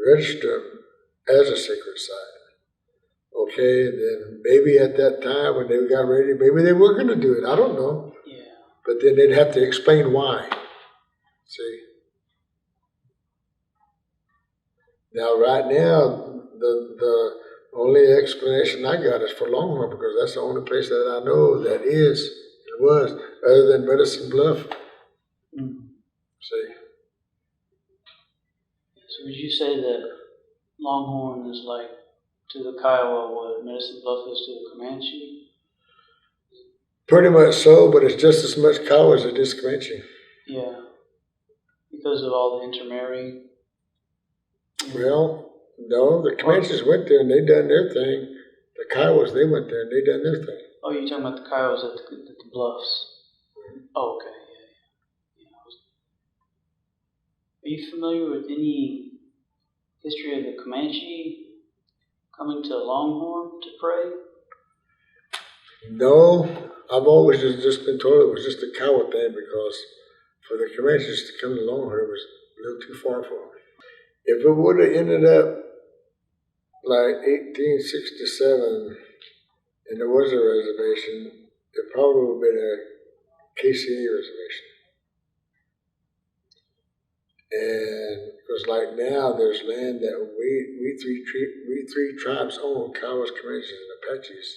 S1: register them as a sacred site. Okay, then maybe at that time when they got ready, maybe they were going to do it. I don't know.
S2: Yeah.
S1: But then they'd have to explain why. See? Now, right now, the only explanation I got is for Longhorn, because that's the only place that I know that was, other than Medicine Bluff. See?
S2: So would you say that Longhorn is like to the Kiowa what Medicine Bluff is to the Comanche?
S1: Pretty much so, but it's just as much Kiowa as it is Comanche.
S2: Yeah. Because of all the intermarrying?
S1: Well, no, the Comanches went there and they done their thing. The Kiowas, they went there and they done their thing.
S2: Oh, you're talking about the Kiowas at the Bluffs? Oh, okay. Yeah. Are you familiar with any history of the Comanche coming to Longhorn to pray?
S1: No, I've always just been told it was just a Kiowa thing, because for the Comanches to come to Longhorn, it was a little too far for them. If it would have ended up like 1867 and there was a reservation, it probably would have been a KCA reservation. And because like now there's land that we three tribes own, Kiowas, Comanches, and Apaches.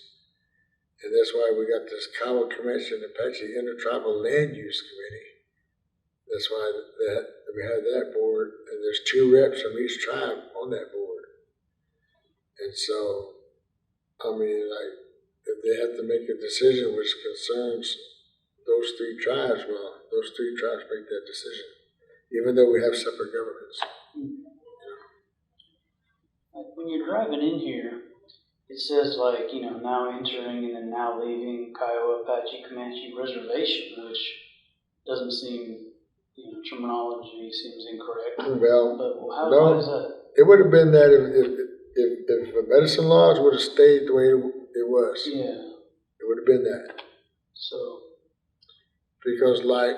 S1: And that's why we got this Kiowa, Comanche, and Apache Intertribal Land Use Committee. That's why we have that board, and there's 2 reps from each tribe on that board. And so, I mean, like, if they have to make a decision which concerns those 3 tribes, well, those 3 tribes make that decision, even though we have separate governments.
S2: Like when you're driving in here, it says like, now entering and now leaving Kiowa, Apache, Comanche Reservation, which doesn't seem, terminology seems incorrect.
S1: Well,
S2: but
S1: why
S2: is that?
S1: It would have been that if the medicine laws would have stayed the way it was.
S2: Yeah.
S1: It would have been that.
S2: So.
S1: Because like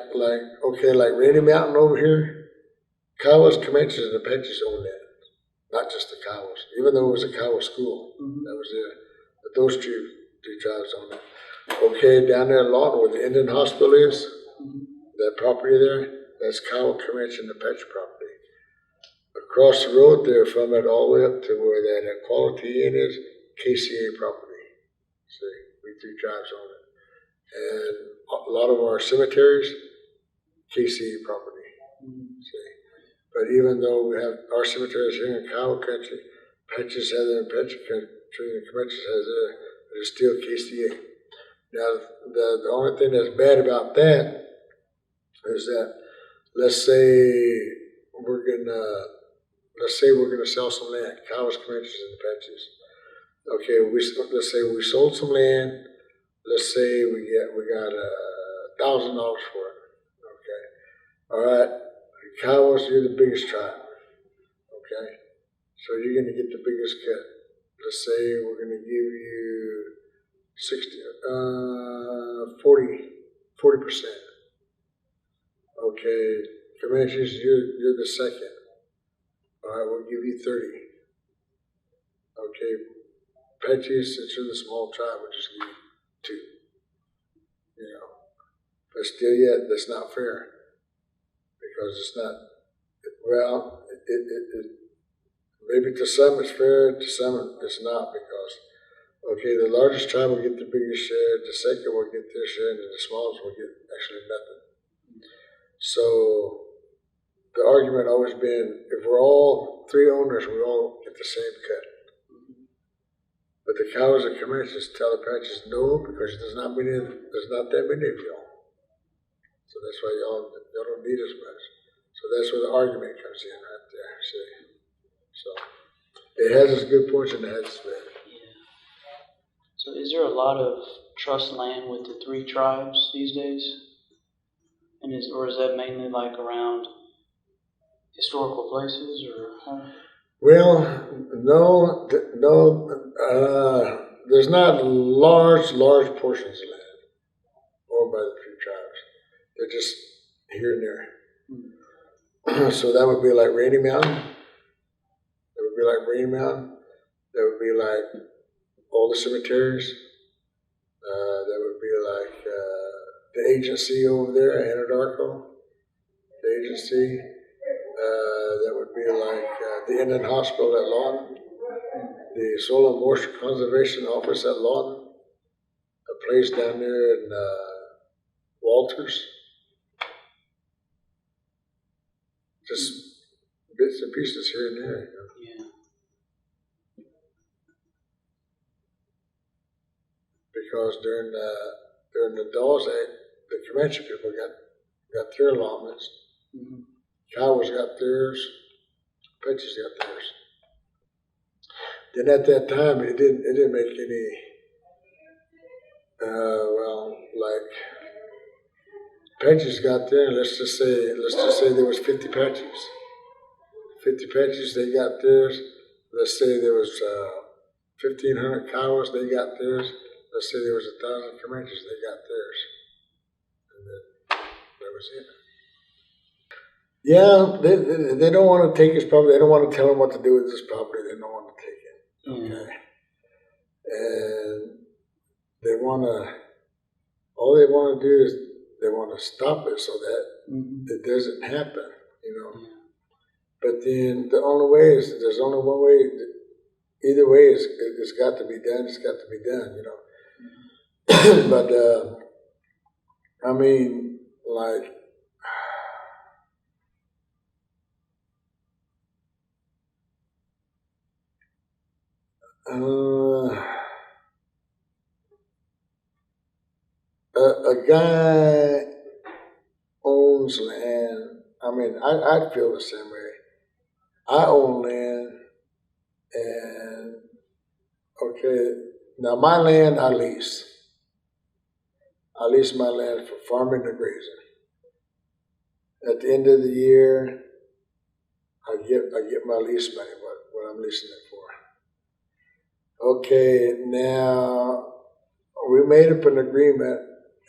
S1: Rainy Mountain over here, Kiowas, Comanches, and Apaches own that. Not just the Kiowas, even though it was a Kiowa school that was there. But those two tribes own it. Okay, down there in Lawton where the Indian Hospital is, that property there, that's Kiowa, Comanche, and Apache property. Across the road there from it all the way up to where that Equality Inn is, KCA property. See, we 3 tribes own it. And a lot of our cemeteries, KCA property. See. But even though we have our cemeteries here in Kiowa country, Apaches have their Apache country, and Comanches has their, but it's still KCA. Now, the only thing that's bad about that is that, let's say we're gonna sell some land, Kiowas, Comanches, and Apaches. Okay, let's say we sold some land. Let's say we got $1,000 for it. Okay, all right. Kiowas, you're the biggest tribe. Okay, so you're gonna get the biggest cut. Let's say we're gonna give you 40%. Okay, Comanches, you're the second. All right, we'll give you 30. Okay, Apaches, since you're the small tribe, we'll just give you 2. But still yet, that's not fair. Because it's not, well, it maybe to some it's fair, to some it's not, because, okay, the largest tribe will get the biggest share, the second will get their share, and the smallest will get actually nothing. So the argument always been, if we're all three owners, we all get the same cut. But the Kiowas and Comanches tell the Apaches no, because there's not that many of y'all. So that's why y'all don't need as much. So that's where the argument comes in right there. See, so it has its good points and it has its bad.
S2: Yeah. So is there a lot of trust land with the three tribes these days? And or is that mainly like around historical places, or how?
S1: Well, no, there's not large portions of land owned by the three tribes. They're just here and there. So that would be like Rainy Mountain. That would be like Rainy Mountain. That would be like all the cemeteries. That would be like the agency over there, Anadarko. The agency. That would be like the Indian Hospital at Lawton, the Soil and Moisture Conservation Office at Lawton, a place down there in Walters. Just bits and pieces here and there.
S2: Yeah.
S1: Because during the Dawes Act, the Comanche people got their allotments.
S2: Mm-hmm.
S1: Kiowas got theirs. Apaches got theirs. Then at that time, it didn't make any. Like Apaches got there. Let's just say there was 50 Apaches. 50 Apaches, they got theirs. Let's say there was 1,500 Kiowas, they got theirs. Let's say there was 1,000 Comanches, they got theirs. And then that was it. Yeah, they don't want to take his property. They don't want to tell him what to do with his property. They don't want to take it. Okay. And they want to, all they want to do is they want to stop it so that it doesn't happen, you know.
S2: Yeah. But
S1: then the only way is, there's only one way, either way it's got to be done, you know. But, I mean, like, a guy owns land. I mean, I'd feel the same way. I own land, and okay, now my land I lease. I lease my land for farming and grazing. At the end of the year, I get my lease money, what I'm leasing it for. Okay, now we made up an agreement,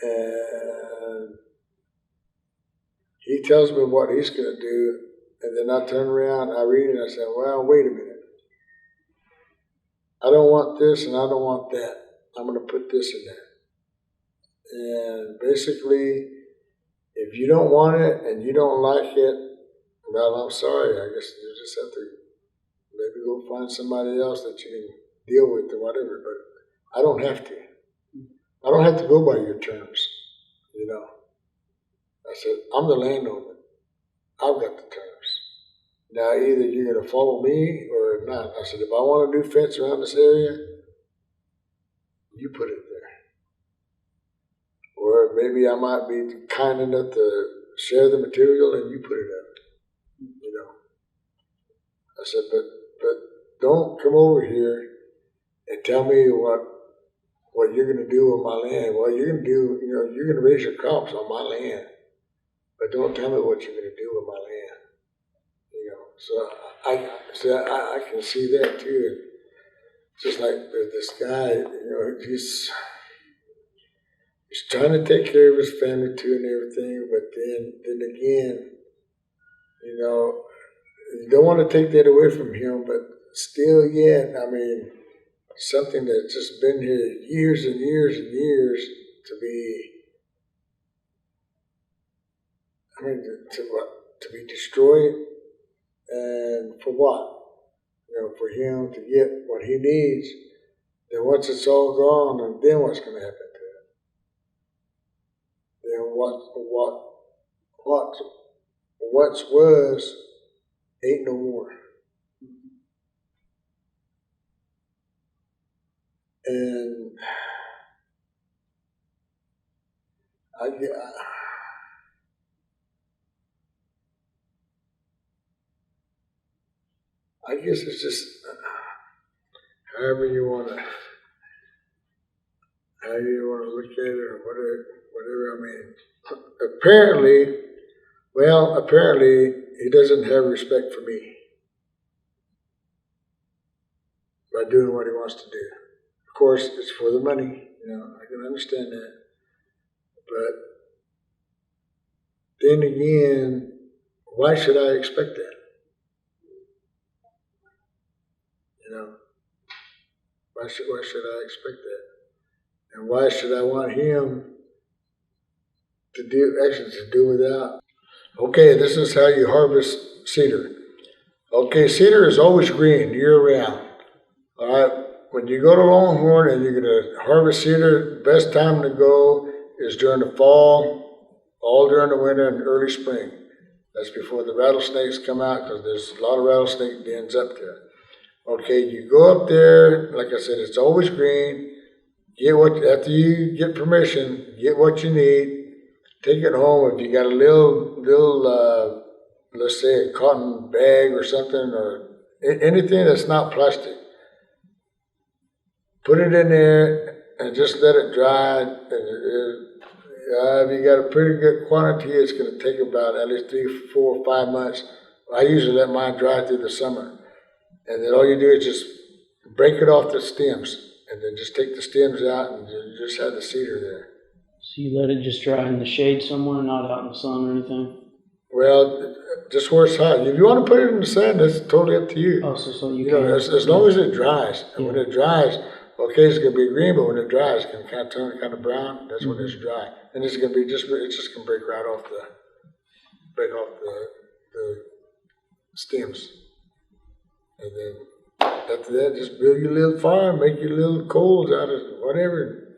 S1: and he tells me what he's going to do, and then I turn around, I read it, and I say, well, wait a minute. I don't want this, and I don't want that. I'm going to put this in there. And basically, if you don't want it and you don't like it, well, I'm sorry. I guess you just have to maybe go find somebody else that you can deal with or whatever. But I don't have to. I don't have to go by your terms, you know. I said, I'm the landowner. I've got the terms. Now, either you're going to follow me or not. I said, if I want a new fence around this area, you put it there. Or maybe I might be kind enough to share the material and you put it up, you know. I said, but don't come over here and tell me what you're going to do on my land. Well, you're going to do, you know, you're going to raise your crops on my land, but don't tell me what you're going to do with my land, you know. So I can see that too. And just like this guy, you know, he's trying to take care of his family too and everything, but then again, you know, you don't want to take that away from him, but still yet, I mean, something that's just been here years and years and years to be, I mean, to be destroyed, and for what? You know, for him to get what he needs, then once it's all gone, and then what's going to happen to it? Then what's was ain't no more. And I guess it's just however you want to look at it or whatever. I mean, apparently he doesn't have respect for me by doing what he wants to do. Of course, it's for the money. I can understand that. But then again, why should I expect that? Why should I expect that? And why should I want him to do without? Okay, this is how you harvest cedar. Okay, cedar is always green year round. All right, when you go to Longhorn and you're going to harvest cedar, the best time to go is during the fall, all during the winter and early spring. That's before the rattlesnakes come out, because there's a lot of rattlesnake dens up there. Okay, you go up there, like I said, it's always green. After you get permission, get what you need, take it home. If you got a little, let's say a cotton bag or something, or anything that's not plastic, put it in there and just let it dry. If you got a pretty good quantity, it's going to take about at least 3, 4, 5 months. I usually let mine dry through the summer. And then all you do is just break it off the stems, and then just take the stems out and just have the cedar there.
S2: So you let it just dry in the shade somewhere, not out in the sun or anything?
S1: Well, just where it's hot. If you want to put it in the sun, that's totally up to you.
S2: Oh, so you can.
S1: As long as it dries. And when it dries, okay, it's going to be green, but when it dries, it's going to kind of turn kind of brown. That's when it's dry. And it's going to be it's just going to break off the stems. And then after that, just build your little fire, make your little coals out of whatever,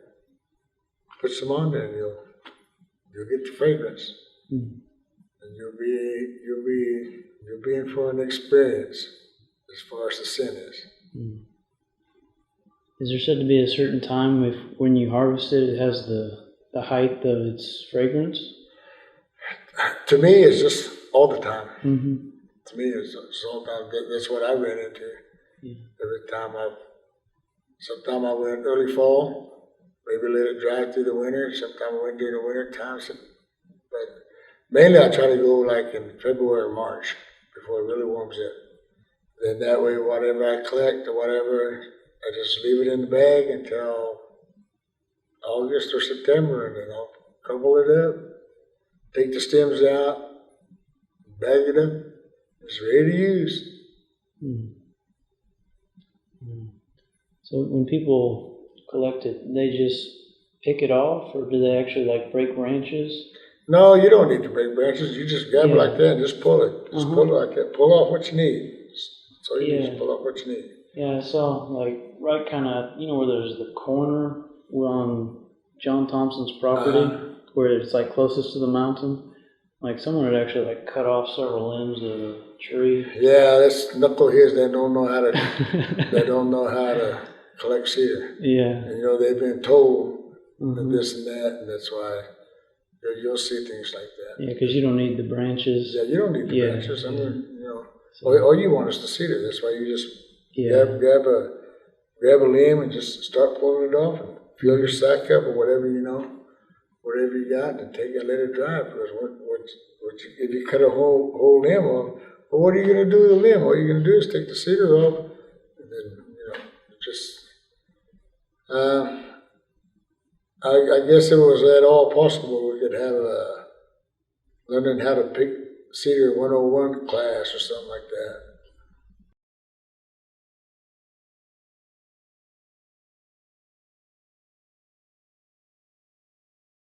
S1: put some on there, and you'll get the fragrance, and you'll be in for an experience as far as the scent is.
S2: Is there said to be a certain time when you harvest it, it has the height of its fragrance?
S1: To me, it's just all the time.
S2: Mm-hmm.
S1: To me, it's all the time. That's what I ran into. Every time sometime I went early fall, maybe let it dry through the winter. Sometime I went during the winter time. But mainly I try to go like in February or March before it really warms up. Then that way, whatever I collect or whatever, I just leave it in the bag until August or September, and then I'll couple it up, take the stems out, bag it up. It's ready to use.
S2: So when people collect it, they just pick it off, or do they actually like break branches?
S1: No, you don't need to break branches. You just grab it like that and just pull it. Just pull it like that. Pull off what you need. So you just pull off what you need.
S2: Yeah, I saw like right kind of, where there's the corner on John Thompson's property, where it's like closest to the mountain. Like someone had actually like cut off several limbs of a tree. Yeah,
S1: that's knuckleheads that don't know how to collect cedar.
S2: Yeah.
S1: And they've been told this and that, and that's why you'll see things like that.
S2: Yeah, because you don't need the branches.
S1: Yeah, you don't need the branches. I mean, all you want is the cedar. That's why you just grab a limb and just start pulling it off and fill your sack up or whatever you got, and take it and let it dry. Because if you cut a whole limb off, well, what are you going to do with the limb? All you're going to do is take the cedar off, and then I guess if it was at all possible, we could have learning how to pick cedar 101 class or something like that.